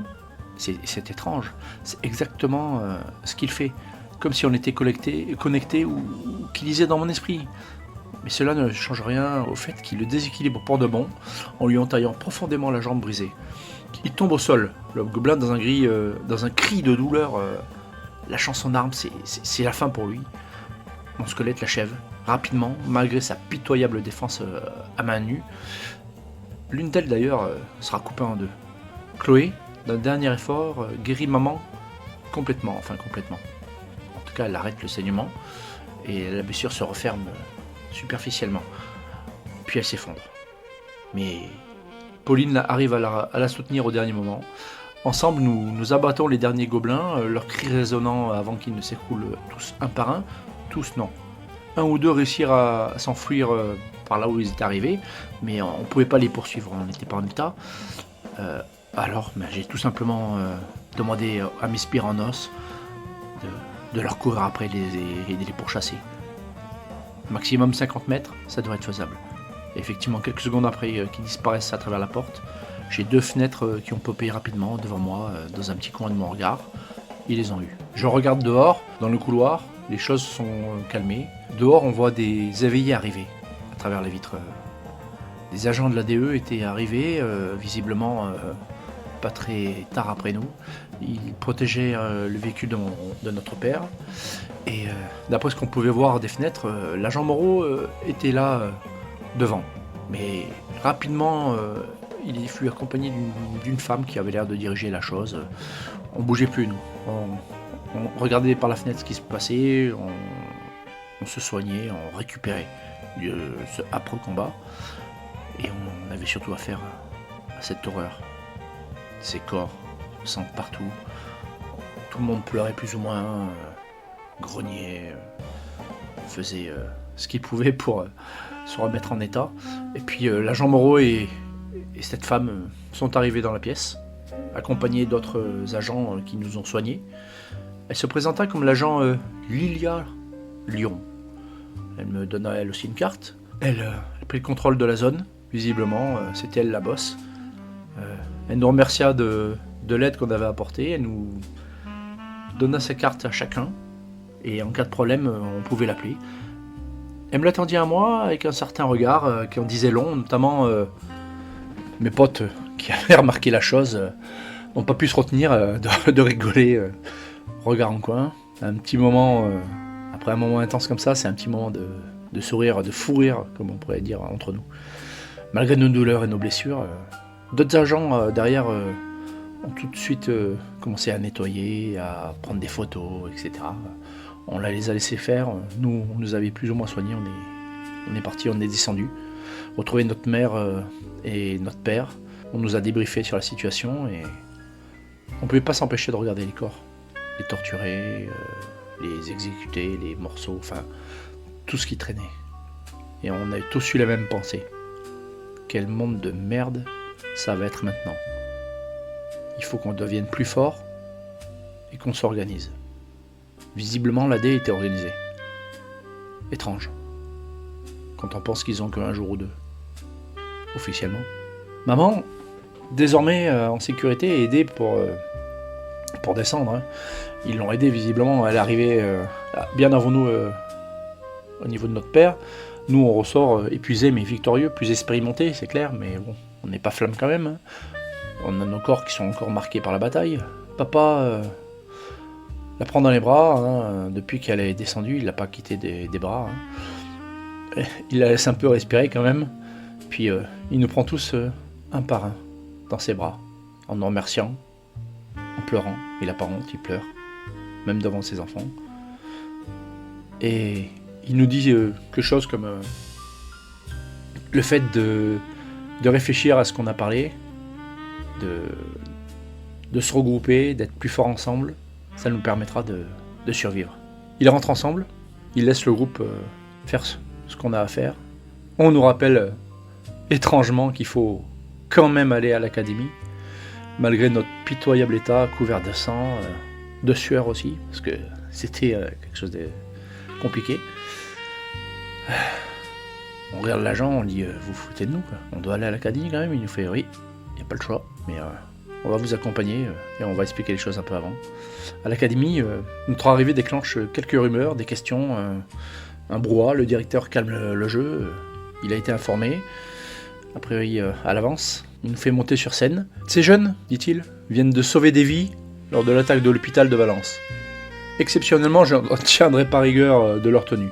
c'est étrange, c'est exactement ce qu'il fait. Comme si on était connecté ou qu'il lisait dans mon esprit. Mais cela ne change rien au fait qu'il le déséquilibre pour de bon en lui entaillant profondément la jambe brisée. Il tombe au sol, le gobelin dans un cri de douleur, lâchant son arme, c'est la fin pour lui. Mon squelette l'achève, rapidement, malgré sa pitoyable défense à main nue. L'une d'elles d'ailleurs sera coupée en deux. Chloé, d'un dernier effort, guérit maman complètement. En tout cas, elle arrête le saignement et la blessure se referme superficiellement. Puis elle s'effondre. Mais Pauline arrive à la soutenir au dernier moment. Ensemble, nous abattons les derniers gobelins, leurs cris résonnant avant qu'ils ne s'écroulent tous un par un. Tous, non. Un ou deux réussirent à s'enfuir par là où ils étaient arrivés, mais on ne pouvait pas les poursuivre, on n'était pas en état. Alors, j'ai tout simplement demandé à mes spires en os de leur courir après et de les pourchasser. Maximum 50 mètres, ça devrait être faisable. Et effectivement, quelques secondes après qu'ils disparaissent à travers la porte, j'ai 2 fenêtres qui ont popé rapidement devant moi, dans un petit coin de mon regard. Ils les ont eues. Je regarde dehors, dans le couloir, les choses sont calmées. Dehors, on voit des éveillés arriver à travers les vitres. Des agents de l'ADE étaient arrivés, visiblement pas très tard après nous. Ils protégeaient le véhicule de notre père. Et d'après ce qu'on pouvait voir des fenêtres, l'agent Moreau était là devant. Mais rapidement, il fut accompagné d'une femme qui avait l'air de diriger la chose. On bougeait plus, nous. On regardait par la fenêtre ce qui se passait, on se soignait, on récupérait ce âpre combat. Et on avait surtout affaire à cette horreur. Ces corps, sang partout. Tout le monde pleurait plus ou moins, grognait, faisait ce qu'il pouvait pour se remettre en état. Et puis l'agent Moreau et cette femme sont arrivés dans la pièce, accompagnés d'autres agents qui nous ont soignés. Elle se présenta comme l'agent Lilia Lyon. Elle me donna elle aussi une carte. Elle prit le contrôle de la zone, visiblement, c'était elle la boss. Elle nous remercia de l'aide qu'on avait apportée, elle nous donna sa carte à chacun, et en cas de problème, on pouvait l'appeler. Elle me l'attendit à moi avec un certain regard qui en disait long, notamment mes potes qui avaient remarqué la chose n'ont pas pu se retenir de rigoler, regard en coin. Un petit moment, après un moment intense comme ça, c'est un petit moment de sourire, de fou rire, comme on pourrait dire entre nous. Malgré nos douleurs et nos blessures, d'autres agents derrière ont tout de suite commencé à nettoyer, à prendre des photos, etc. On les a laissés faire. Nous, on nous avait plus ou moins soignés. On est partis, on est descendus. Retrouver notre mère et notre père. On nous a débriefé sur la situation et on ne pouvait pas s'empêcher de regarder les corps. Les torturer, les exécuter, les morceaux, enfin, tout ce qui traînait. Et on a tous eu la même pensée. Quel monde de merde ça va être maintenant. Il faut qu'on devienne plus fort et qu'on s'organise. Visiblement, l'AD était organisée. Étrange. Quand on pense qu'ils ont qu'un jour ou deux. Officiellement. Maman, désormais en sécurité, est aidée pour descendre. Hein. Ils l'ont aidée visiblement. Elle est arrivée bien avant nous au niveau de notre père. Nous, on ressort épuisés mais victorieux, plus expérimentés, c'est clair, mais bon, on n'est pas flamme quand même. Hein. On a nos corps qui sont encore marqués par la bataille. Papa la prend dans les bras, hein. Depuis qu'elle est descendue, il l'a pas quitté des bras. Hein. Il la laisse un peu respirer quand même, puis il nous prend tous un par un dans ses bras, en nous remerciant, en pleurant. Il n'a pas honte, il pleure, même devant ses enfants. Et il nous dit quelque chose comme le fait de réfléchir à ce qu'on a parlé, de se regrouper, d'être plus forts ensemble, ça nous permettra de survivre. Ils rentrent ensemble, ils laissent le groupe faire ce qu'on a à faire. On nous rappelle étrangement qu'il faut quand même aller à l'académie, malgré notre pitoyable état, couvert de sang, de sueur aussi, parce que c'était quelque chose de compliqué. On regarde l'agent, on dit vous foutez de nous quoi. On doit aller à l'académie quand même. Il nous fait oui, il n'y a pas le choix, mais on va vous accompagner et on va expliquer les choses un peu avant. À l'académie, notre arrivée déclenche quelques rumeurs, des questions, un brouhaha. Le directeur calme le jeu, il a été informé, a priori à l'avance. Il nous fait monter sur scène. Ces jeunes, dit-il, viennent de sauver des vies lors de l'attaque de l'hôpital de Valence. Exceptionnellement, je ne tiendrai pas rigueur de leur tenue.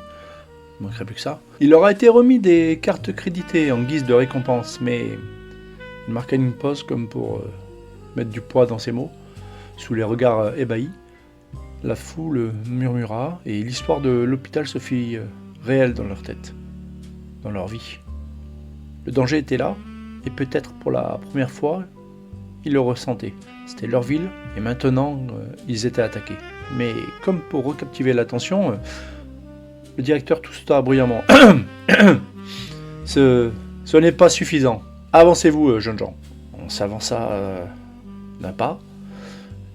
il manquerait plus que ça. Il leur a été remis des cartes créditées en guise de récompense, mais il marqua une pause comme pour mettre du poids dans ses mots. Sous les regards ébahis, la foule murmura et l'histoire de l'hôpital se fit réelle dans leur tête, dans leur vie. Le danger était là, et peut-être pour la première fois, ils le ressentaient. C'était leur ville, et maintenant, ils étaient attaqués. Mais comme pour recaptiver l'attention, le directeur toussa bruyamment. Ce n'est pas suffisant. Avancez-vous, jeunes gens. On s'avança d'un pas,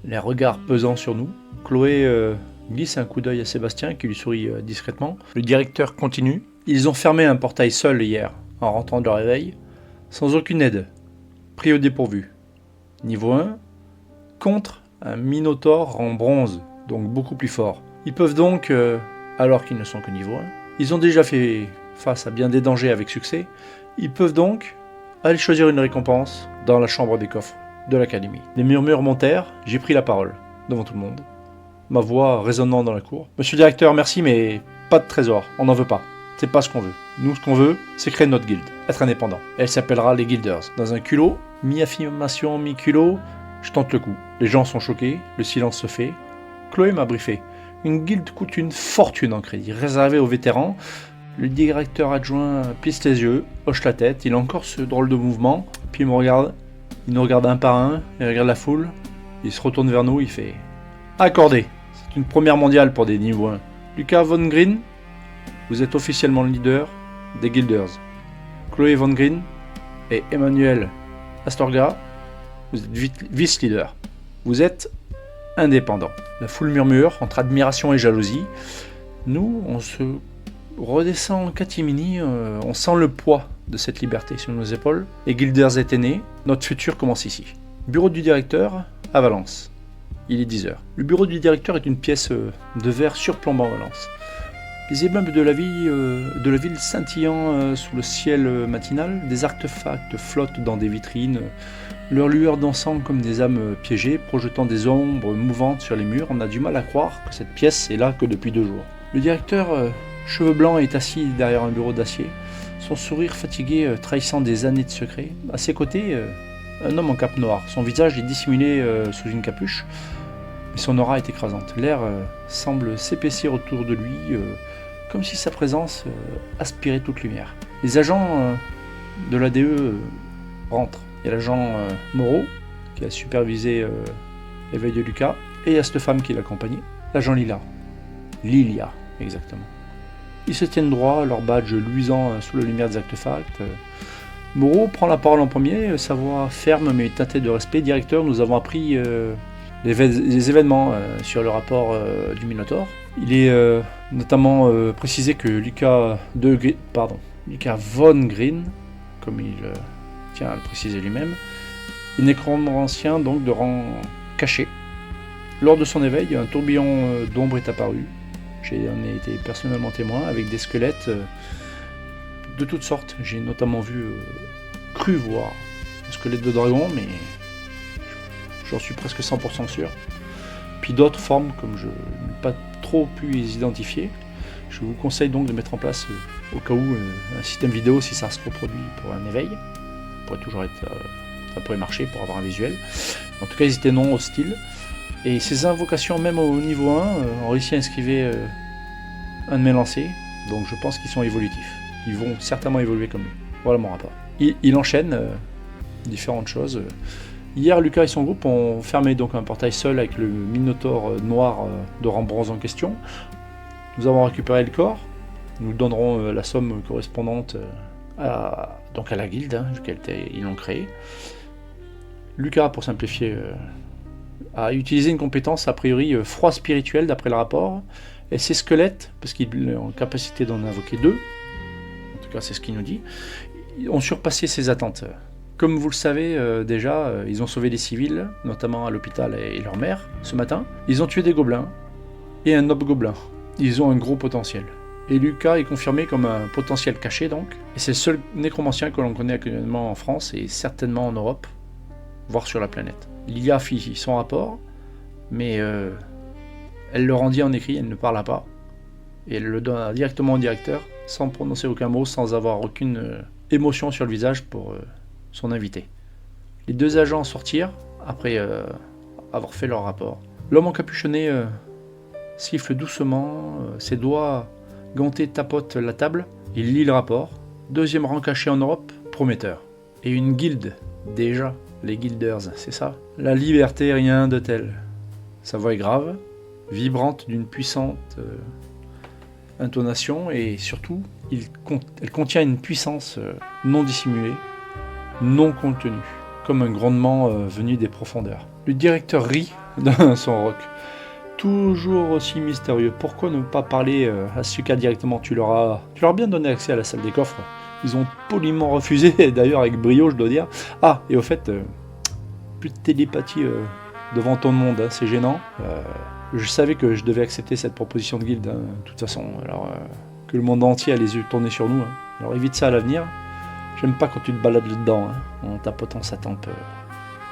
les regards pesant sur nous. Chloé glisse un coup d'œil à Sébastien qui lui sourit discrètement. Le directeur continue. Ils ont fermé un portail seul hier, en rentrant de leur réveil, sans aucune aide, pris au dépourvu. Niveau 1, contre un minotaure en bronze, donc beaucoup plus fort. Ils peuvent donc, alors qu'ils ne sont que niveau 1, ils ont déjà fait face à bien des dangers avec succès, ils peuvent donc aller choisir une récompense dans la chambre des coffres de l'académie. Des murmures montèrent, j'ai pris la parole, devant tout le monde. Ma voix résonnant dans la cour. Monsieur le directeur, merci, mais pas de trésor, on n'en veut pas. C'est pas ce qu'on veut. Nous, ce qu'on veut, c'est créer notre guilde, être indépendant. Elle s'appellera les Guilders. Dans un culot, mi-affirmation, mi-culot, je tente le coup. Les gens sont choqués, le silence se fait. Chloé m'a briefé. Une guilde coûte une fortune en crédit, réservée aux vétérans. Le directeur adjoint plisse les yeux, hoche la tête, il a encore ce drôle de mouvement, puis il me regarde. Il nous regarde un par un, il regarde la foule, il se retourne vers nous, il fait « Accordé, c'est une première mondiale pour des niveaux 1. Lucas Von Green, vous êtes officiellement le leader des Guilders. Chloé Von Green et Emmanuel Astorga, vous êtes vice-leader. Vous êtes indépendant. » La foule murmure entre admiration et jalousie. Nous, on se redescend en catimini, on sent le poids de cette liberté sur nos épaules. Les Guilders étaient nés, notre futur commence ici. Bureau du directeur à Valence. Il est 10h. Le bureau du directeur est une pièce de verre surplombant Valence. Les immeubles de la ville scintillant sous le ciel matinal, des artefacts flottent dans des vitrines, leurs lueurs dansant comme des âmes piégées, projetant des ombres mouvantes sur les murs. On a du mal à croire que cette pièce est là que depuis 2 jours. Le directeur, cheveux blancs, est assis derrière un bureau d'acier, son sourire fatigué trahissant des années de secret. À ses côtés, un homme en cape noire. Son visage est dissimulé sous une capuche, mais son aura est écrasante. L'air semble s'épaissir autour de lui, comme si sa présence aspirait toute lumière. Les agents de l'ADE rentrent. Il y a l'agent Moreau, qui a supervisé l'éveil de Lucas, et il y a cette femme qui l'accompagnait, l'agent Lilia, exactement. Ils se tiennent droit, leur badge luisant sous la lumière des artefacts. Moreau prend la parole en premier, sa voix ferme mais teintée de respect. Directeur, nous avons appris les événements sur le rapport du Minotaure. Il est notamment précisé que Lucas Von Green, comme il tient à le préciser lui-même, est nécromancien donc de rang caché. Lors de son éveil, un tourbillon d'ombre est apparu. J'en ai été personnellement témoin avec des squelettes de toutes sortes. J'ai notamment cru voir un squelette de dragon, mais j'en suis presque 100% sûr. Puis d'autres formes comme je n'ai pas trop pu les identifier. Je vous conseille donc de mettre en place, au cas où, un système vidéo si ça se reproduit pour un éveil. Ça pourrait marcher pour avoir un visuel. En tout cas, ils étaient non hostiles. Et ces invocations, même au niveau 1, ont réussi à inscrire un de mes lancers. Donc je pense qu'ils sont évolutifs. Ils vont certainement évoluer comme lui. Voilà mon rapport. Il enchaîne différentes choses. Hier, Lucas et son groupe ont fermé donc un portail seul avec le Minotaure noir de rang bronze en question. Nous avons récupéré le corps. Nous donnerons la somme correspondante à la guilde, vu qu'ils l'ont créée. Lucas, pour simplifier, a utilisé une compétence a priori froid spirituel d'après le rapport. Et ces squelettes, parce qu'il est en capacité d'en invoquer 2, en tout cas c'est ce qu'il nous dit, ont surpassé ses attentes. Comme vous le savez déjà, ils ont sauvé des civils, notamment à l'hôpital et leur mère, ce matin. Ils ont tué des gobelins et un hobgoblin. Ils ont un gros potentiel. Et Lucas est confirmé comme un potentiel caché donc. Et c'est le seul nécromancien que l'on connaît actuellement en France et certainement en Europe, voire sur la planète. Lilia fit son rapport, mais elle le rendit en écrit, elle ne parla pas. et le donne directement au directeur, sans prononcer aucun mot, sans avoir aucune émotion sur le visage pour son invité. Les 2 agents sortirent, après avoir fait leur rapport. L'homme encapuchonné siffle doucement, ses doigts gantés tapotent la table, il lit le rapport. 2e rang caché en Europe, prometteur. Et une guilde, déjà, les guilders, c'est ça. La liberté, rien de tel. Sa voix est grave, vibrante d'une puissante intonation, et surtout, elle contient une puissance non dissimulée, non contenue, comme un grondement venu des profondeurs. Le directeur rit dans son roc. Toujours aussi mystérieux. Pourquoi ne pas parler à Suka directement? Tu leur as bien donné accès à la salle des coffres. Ils ont poliment refusé, et d'ailleurs avec brio, je dois dire. Ah, et au fait, plus de télépathie devant ton monde, hein, c'est gênant. Je savais que je devais accepter cette proposition de guilde, hein, de toute façon. Alors que le monde entier a les yeux tournés sur nous. Hein. Alors évite ça à l'avenir. J'aime pas quand tu te balades là-dedans, hein, en tapotant sa tempe.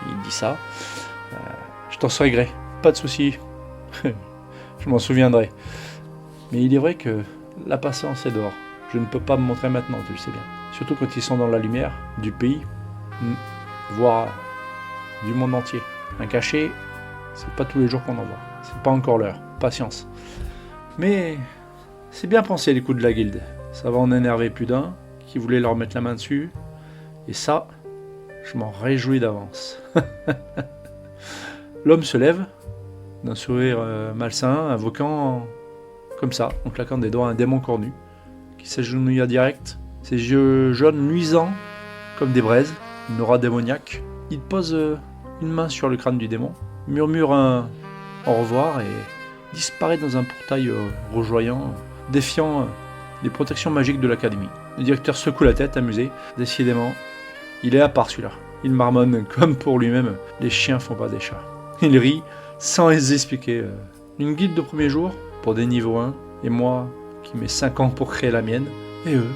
Il dit ça. Je t'en serai gré, pas de souci. Je m'en souviendrai. Mais il est vrai que la patience est d'or. Je ne peux pas me montrer maintenant, tu le sais bien. Surtout quand ils sont dans la lumière du pays, voire du monde entier. Un cachet, c'est pas tous les jours qu'on en voit. C'est pas encore l'heure. Patience. Mais c'est bien pensé les coups de la guilde. Ça va en énerver plus d'un qui voulait leur mettre la main dessus. Et ça, je m'en réjouis d'avance. L'homme se lève, d'un sourire malsain, invoquant comme ça, en claquant des doigts un démon cornu, qui s'agenouilla direct, ses yeux jaunes luisants comme des braises, une aura démoniaque. Il pose une main sur le crâne du démon, murmure un au revoir et disparaît dans un portail rougeoyant, défiant les protections magiques de l'académie. Le directeur secoue la tête, amusé. Décidément, il est à part celui-là. Il marmonne comme pour lui-même, les chiens font pas des chats. Il rit sans les expliquer. Une guilde de premier jour pour des niveaux 1, et moi qui mets 5 ans pour créer la mienne, et eux,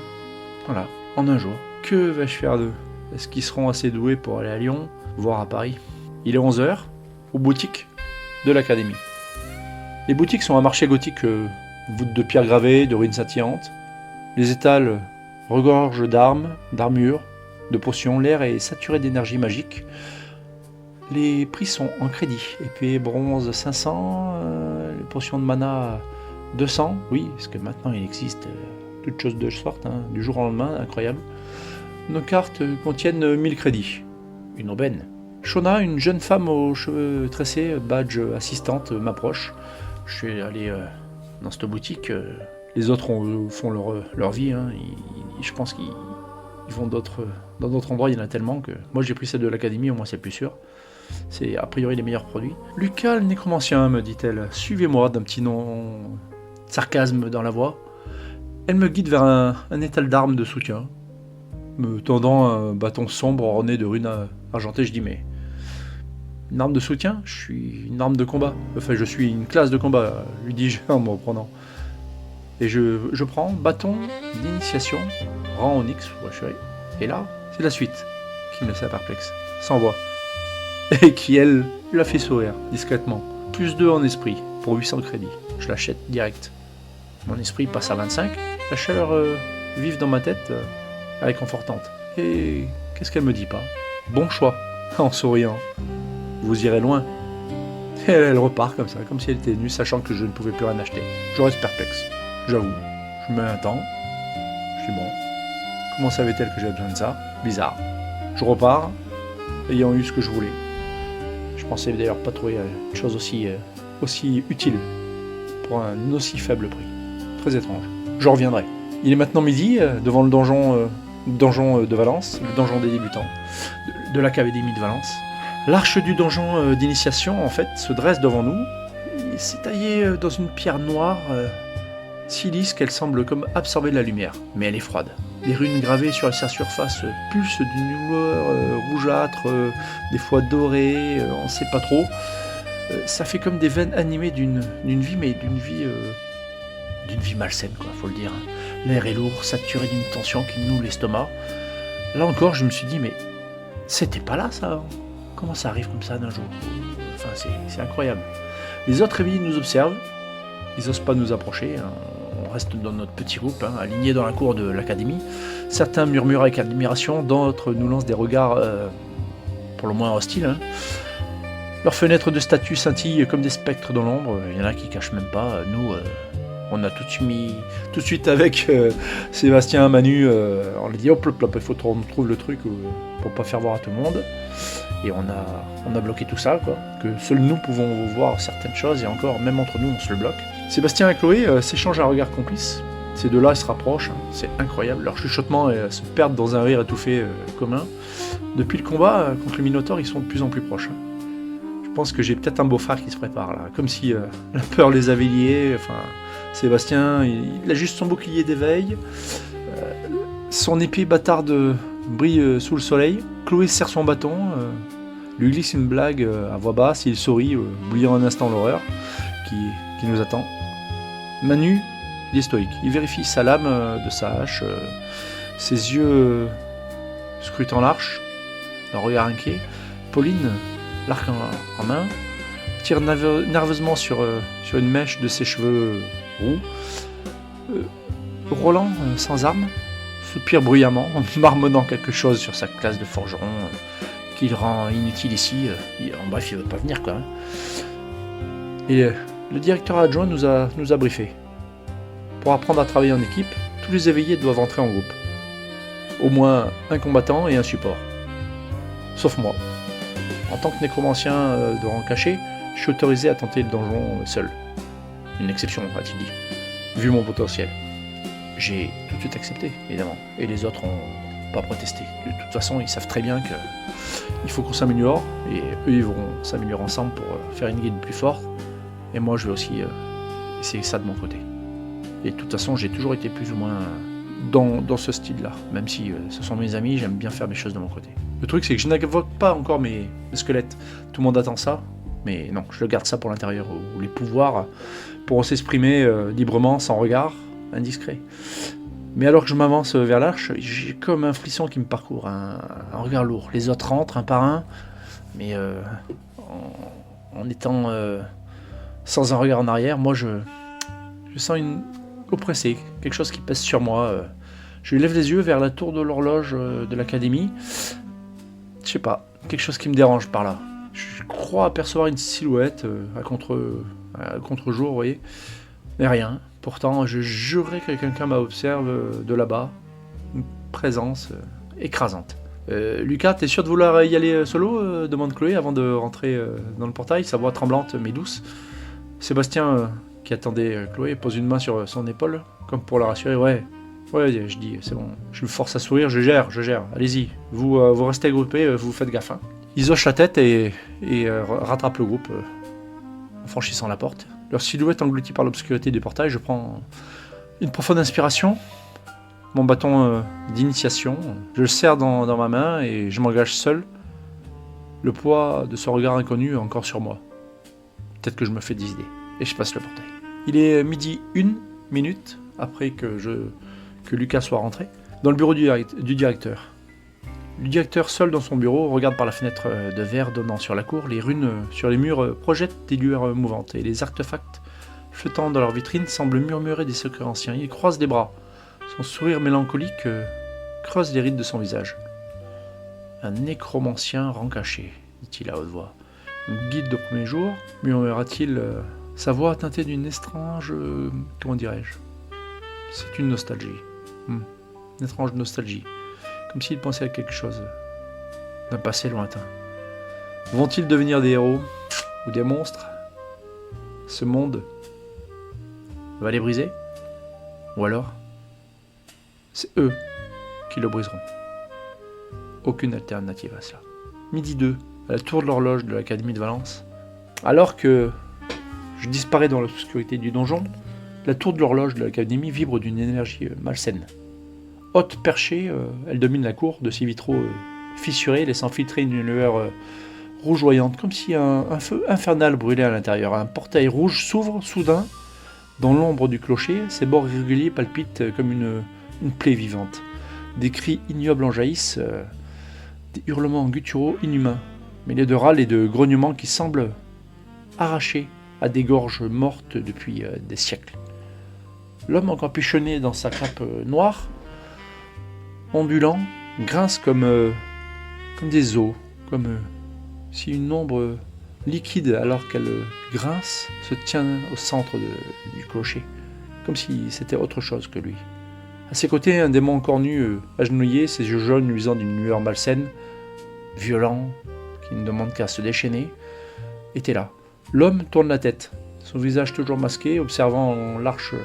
voilà, en un jour. Que vais-je faire d'eux? Est-ce qu'ils seront assez doués pour aller à Lyon, voire à Paris? Il est 11h, aux boutiques de l'académie. Les boutiques sont un marché gothique, voûte de pierres gravées, de ruines scintillantes. Les étals regorgent d'armes, d'armures, de potions. L'air est saturé d'énergie magique. Les prix sont en crédit. Épée bronze 500, les potions de mana 200. Oui, parce que maintenant il existe toutes choses de sorte, hein, du jour au lendemain, incroyable. Nos cartes contiennent 1000 crédits. Une aubaine. Shona, une jeune femme aux cheveux tressés, badge assistante, m'approche. Je suis allé dans cette boutique. Les autres font leur vie. Hein. Je pense qu'ils vont dans d'autres endroits. Il y en a tellement que moi j'ai pris celle de l'académie, au moins c'est plus sûr. C'est a priori les meilleurs produits. Lucas le nécromancien, me dit-elle. Suivez-moi, d'un petit nom sarcasme dans la voix. Elle me guide vers un étal d'armes de soutien, me tendant un bâton sombre orné de runes argentées. Je dis mais une arme de soutien? Je suis une arme de combat. Enfin, je suis une classe de combat, lui dis-je en me reprenant. Et je prends bâton d'initiation, rang onyx, et là, c'est la suite qui me laissait perplexe, sans voix. Et qui, elle, l'a fait sourire, discrètement. Plus 2 en esprit, pour 800 crédits. Je l'achète direct. Mon esprit passe à 25. La chaleur vive dans ma tête est réconfortante. Et qu'est-ce qu'elle me dit pas? Bon choix, en souriant. Vous irez loin. Et elle repart comme ça, comme si elle était venue, sachant que je ne pouvais plus rien acheter. Je reste perplexe, j'avoue. Je mets un temps. Je dis bon, comment savait-elle que j'avais besoin de ça? Bizarre. Je repars, ayant eu ce que je voulais. Je pensais d'ailleurs pas trouver une chose aussi utile pour un aussi faible prix. Très étrange. Je reviendrai. Il est maintenant midi, devant le donjon de Valence, le donjon des débutants, de l'académie de Valence. L'arche du donjon d'initiation, en fait, se dresse devant nous. C'est taillé dans une pierre noire, si lisse qu'elle semble comme absorber de la lumière, mais elle est froide. Les runes gravées sur sa surface pulsent d'une lueur rougeâtre, des fois dorée, on ne sait pas trop. Ça fait comme des veines animées d'une vie, mais d'une vie malsaine, quoi, faut le dire. L'air est lourd, saturé d'une tension qui noue l'estomac. Là encore, je me suis dit, mais c'était pas là, ça? Comment ça arrive comme ça d'un jour? Enfin, c'est incroyable. Les autres réveillés nous observent. Ils n'osent pas nous approcher. Hein. on reste dans notre petit groupe, aligné dans la cour de l'académie. Certains murmurent avec admiration, d'autres nous lancent des regards pour le moins hostiles. Leurs fenêtres de statue scintillent comme des spectres dans l'ombre. Il y en a qui cachent même pas. Nous, on a tout de suite avec Sébastien, Manu, on leur dit hop, il faut qu'on trouve le truc pour pas faire voir à tout le monde. Et on a bloqué tout ça, quoi. Que seuls nous pouvons voir certaines choses, et encore, même entre nous, on se le bloque. Sébastien et Chloé s'échangent un regard complice. Ces deux-là, ils se rapprochent, c'est incroyable. Leurs chuchotements se perdent dans un rire étouffé commun. Depuis le combat contre le Minotaure, ils sont de plus en plus proches. Je pense que j'ai peut-être un beau-frère qui se prépare, là. Comme si la peur les avait liés. Enfin, Sébastien, il a juste son bouclier d'éveil. Son épée bâtarde brille sous le soleil. Chloé serre son bâton, lui glisse une blague à voix basse, il sourit, oubliant un instant l'horreur qui nous attend. Manu, il est stoïque, il vérifie sa lame de sa hache, ses yeux scrutant l'arche, d'un regard inquiet. Pauline, l'arc en main, tire nerveusement sur une mèche de ses cheveux roux. Roland, sans arme, soupire bruyamment, en marmonnant quelque chose sur sa classe de forgeron qu'il rend inutile ici. En bref, il veut pas venir, quoi. Et le directeur adjoint nous a briefé. Pour apprendre à travailler en équipe, tous les éveillés doivent entrer en groupe. Au moins un combattant et un support. Sauf moi. En tant que nécromancien de rang caché, je suis autorisé à tenter le donjon seul. Une exception, a-t-il dit, vu mon potentiel. J'ai tout de suite accepté, évidemment, et les autres n'ont pas protesté. De toute façon, ils savent très bien qu'il faut qu'on s'améliore, et eux, ils vont s'améliorer ensemble pour faire une guilde plus forte, et moi, je vais aussi essayer ça de mon côté. Et de toute façon, j'ai toujours été plus ou moins dans ce style-là, même si ce sont mes amis, j'aime bien faire mes choses de mon côté. Le truc, c'est que je n'invoque pas encore mes squelettes. Tout le monde attend ça, mais non, je garde ça pour l'intérieur, où les pouvoirs pourront s'exprimer librement, sans regard, indiscret. Mais alors que je m'avance vers l'arche, j'ai comme un frisson qui me parcourt, un regard lourd. Les autres rentrent un par un, mais en étant sans un regard en arrière, moi je sens une oppressée, quelque chose qui pèse sur moi. Je lève les yeux vers la tour de l'horloge de l'académie. Je sais pas, quelque chose qui me dérange par là. Je crois apercevoir une silhouette à contre-jour, vous voyez, mais rien. Pourtant, je jurerais que quelqu'un m'observe de là-bas. Une présence écrasante. Lucas, t'es sûr de vouloir y aller solo demande Chloé avant de rentrer dans le portail, sa voix tremblante mais douce. Sébastien, qui attendait Chloé, pose une main sur son épaule, comme pour la rassurer. Ouais, je dis, c'est bon. Je me force à sourire, je gère. Allez-y, vous restez groupés, vous faites gaffe. Ils hochent la tête et rattrapent le groupe en franchissant la porte. Leur silhouette engloutie par l'obscurité du portail, je prends une profonde inspiration. Mon bâton d'initiation, je le serre dans ma main et je m'engage seul. Le poids de ce regard inconnu est encore sur moi. Peut-être que je me fais des idées. Et je passe le portail. Il est 12:01 après que Lucas soit rentré, dans le bureau du directeur. Le directeur, seul dans son bureau, regarde par la fenêtre de verre donnant sur la cour. Les runes sur les murs projettent des lueurs mouvantes et les artefacts flottant dans leur vitrine semblent murmurer des secrets anciens. Il croise les bras. Son sourire mélancolique creuse les rides de son visage. Un nécromancien rang caché, dit-il à haute voix. Une guide de premier jour, murmura-t-il, sa voix teintée d'une étrange... comment dirais-je ? C'est une nostalgie. Une étrange nostalgie. Comme s'il pensait à quelque chose d'un passé lointain. Vont-ils devenir des héros ou des monstres ? Ce monde va les briser ? Ou alors, c'est eux qui le briseront. Aucune alternative à cela. 12:02, à la tour de l'horloge de l'Académie de Valence. Alors que je disparais dans l'obscurité du donjon, la tour de l'horloge de l'Académie vibre d'une énergie malsaine. Haute perchée, elle domine la cour de ses vitraux fissurés, laissant filtrer une lueur rougeoyante, comme si un feu infernal brûlait à l'intérieur. Un portail rouge s'ouvre soudain dans l'ombre du clocher. Ses bords irréguliers palpitent comme une plaie vivante. Des cris ignobles en jaillissent, des hurlements gutturaux inhumains, mêlés de râles et de grognements qui semblent arrachés à des gorges mortes depuis des siècles. L'homme encapuchonné dans sa cape noire, ondulant, grince comme des os, comme si une ombre liquide, alors qu'elle grince, se tient au centre du clocher, comme si c'était autre chose que lui. À ses côtés, un démon cornu, agenouillé, ses yeux jaunes luisant d'une lueur malsaine, violent, qui ne demande qu'à se déchaîner, était là. L'homme tourne la tête, son visage toujours masqué, observant l'arche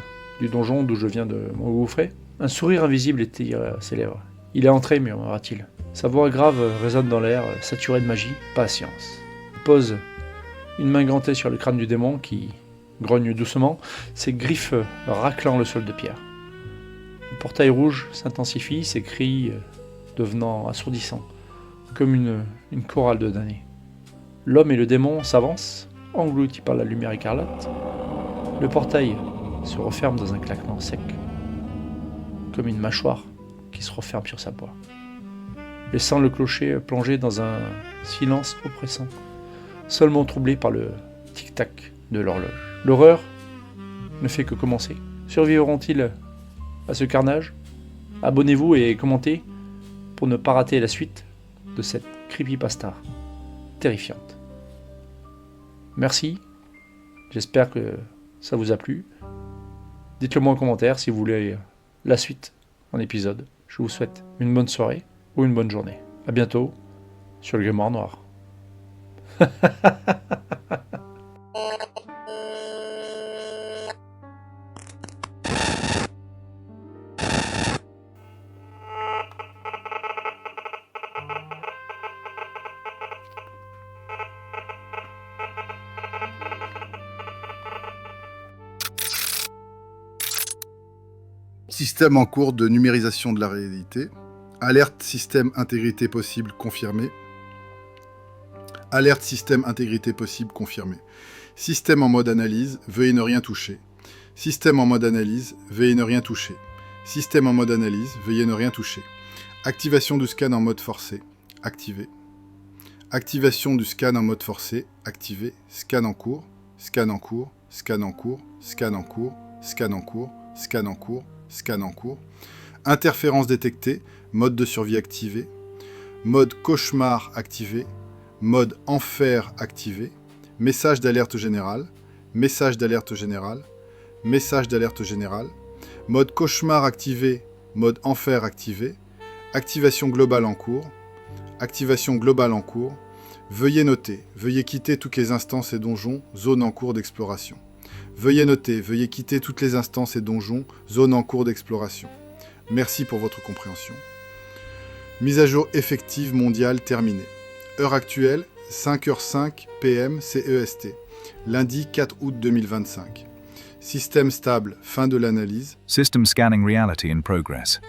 du donjon d'où je viens de m'engouffrer. Un sourire invisible étire ses lèvres. « Il est entré », murmura-t-il. Sa voix grave résonne dans l'air, saturée de magie. Patience. Il pose une main gantée sur le crâne du démon qui grogne doucement, ses griffes raclant le sol de pierre. Le portail rouge s'intensifie, ses cris devenant assourdissants, comme une chorale de damnés. L'homme et le démon s'avancent, engloutis par la lumière écarlate. Le portail se referme dans un claquement sec, comme une mâchoire qui se referme sur sa proie, laissant le clocher plongé dans un silence oppressant, seulement troublé par le tic-tac de l'horloge. L'horreur ne fait que commencer. Survivront-ils à ce carnage? Abonnez-vous et commentez pour ne pas rater la suite de cette creepypasta terrifiante. Merci, j'espère que ça vous a plu. Dites-le moi en commentaire si vous voulez la suite en épisode. Je vous souhaite une bonne soirée ou une bonne journée. A bientôt sur le Grimoire Noir. Système en cours de numérisation de la réalité. Alerte système intégrité possible confirmé. Alerte système intégrité possible confirmé. Système en mode analyse, veuillez ne rien toucher. Système en mode analyse, veuillez ne rien toucher. Système en mode analyse, veuillez ne rien toucher. Activation du scan en mode forcé, activé. Activation du scan en mode forcé, activé. Scan en cours, scan en cours, scan en cours, scan en cours, scan en cours, scan en cours, scan en cours. Interférence détectée, mode de survie activé. Mode cauchemar activé. Mode enfer activé. Message d'alerte générale. Message d'alerte générale. Message d'alerte générale. Mode cauchemar activé. Mode enfer activé. Activation globale en cours. Activation globale en cours. Veuillez noter. Veuillez quitter toutes les instances et donjons. Zone en cours d'exploration. Veuillez noter. Veuillez quitter toutes les instances et donjons. Zone en cours d'exploration. Merci pour votre compréhension. Mise à jour effective mondiale terminée. Heure actuelle, 5h05 PM CEST. Lundi 4 août 2025. Système stable, fin de l'analyse. System scanning reality in progress.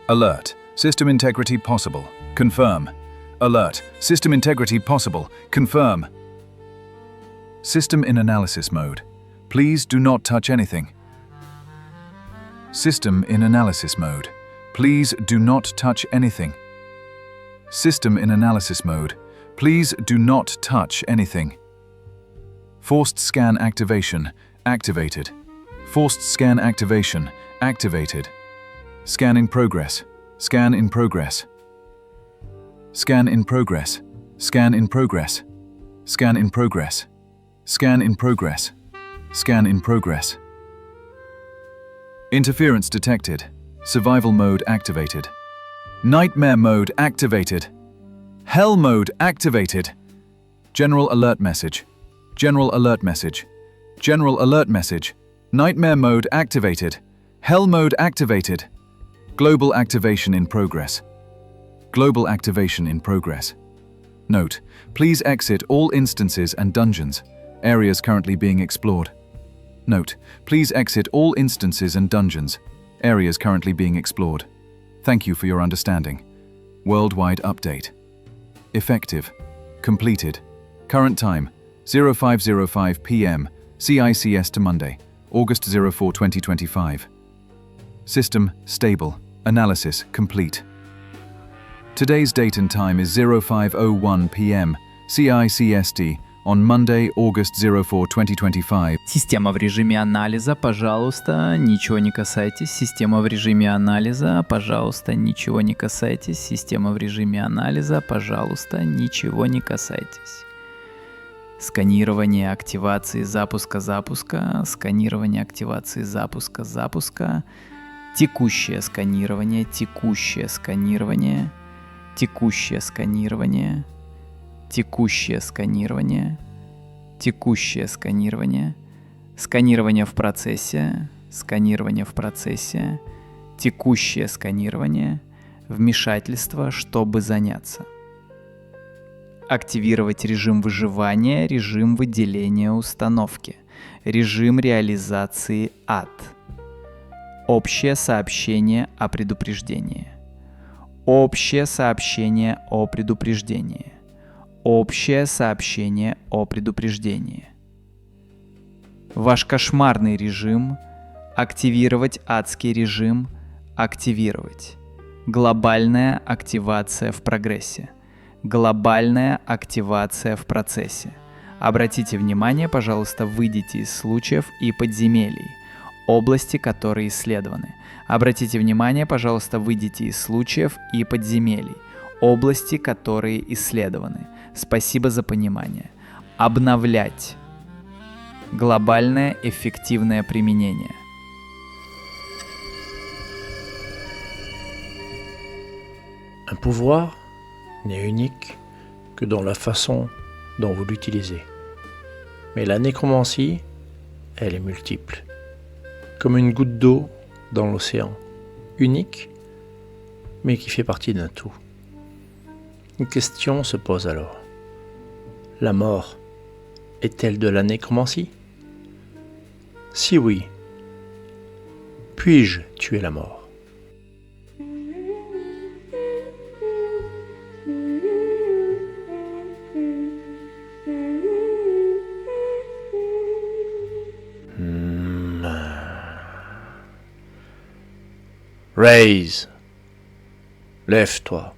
Alert. System integrity possible. Confirm. Alert. System integrity possible. Confirm. System in analysis mode. Please do not touch anything. System in analysis mode. Please do not touch anything. System in analysis mode. Please do not touch anything. Forced scan activation. Activated. Forced scan activation. Activated. Scan in progress. Scan in progress. Scan in progress. Scan in progress. Scan in progress. Scan in progress. Scan in progress. Interference detected. Survival mode activated. Nightmare mode activated. Hell mode activated. General alert message. General alert message. General alert message. Nightmare mode activated. Hell mode activated. Global activation in progress. Global activation in progress. Note: please exit all instances and dungeons. Areas currently being explored. Note: please exit all instances and dungeons. Areas currently being explored. Thank you for your understanding. Worldwide update. Effective. Completed. Current time: 0505 PM, CICS to Monday, August 04, 2025. System stable. Analysis complete. Today's date and time is 0501 PM, CICST, on Monday, August 04, 2025. Система в режиме анализа, пожалуйста, ничего не касайтесь. Система в режиме анализа, пожалуйста, ничего не касайтесь. Система в режиме анализа, пожалуйста, ничего не касайтесь. Сканирование активации запуска. Сканирование активации запуска. Текущее сканирование. Текущее сканирование. Текущее сканирование. Текущее сканирование. Текущее сканирование. Сканирование в процессе. Сканирование в процессе. Текущее сканирование. Вмешательство, чтобы заняться. Активировать режим выживания, режим выделения установки. Режим реализации ад. Общее сообщение о предупреждении. Общее сообщение о предупреждении. Общее сообщение о предупреждении. Ваш кошмарный режим. Активировать адский режим. Активировать. Глобальная активация в прогрессе. Глобальная активация в процессе. Обратите внимание, пожалуйста, выйдите из случаев и подземелий, области, которые исследованы. Обратите внимание, пожалуйста, выйдите из случаев и подземелий, области, которые исследованы. Спасибо за понимание. Обновлять. Глобальное эффективное применение. Un pouvoir n'est unique que dans la façon dont vous l'utilisez. Mais la nécromancie, elle est multiple. Comme une goutte d'eau dans l'océan. Unique, mais qui fait partie d'un tout. Une question se pose alors. La mort est-elle de la nécromancie ? Si oui, puis-je tuer la mort ? Raise, lève-toi.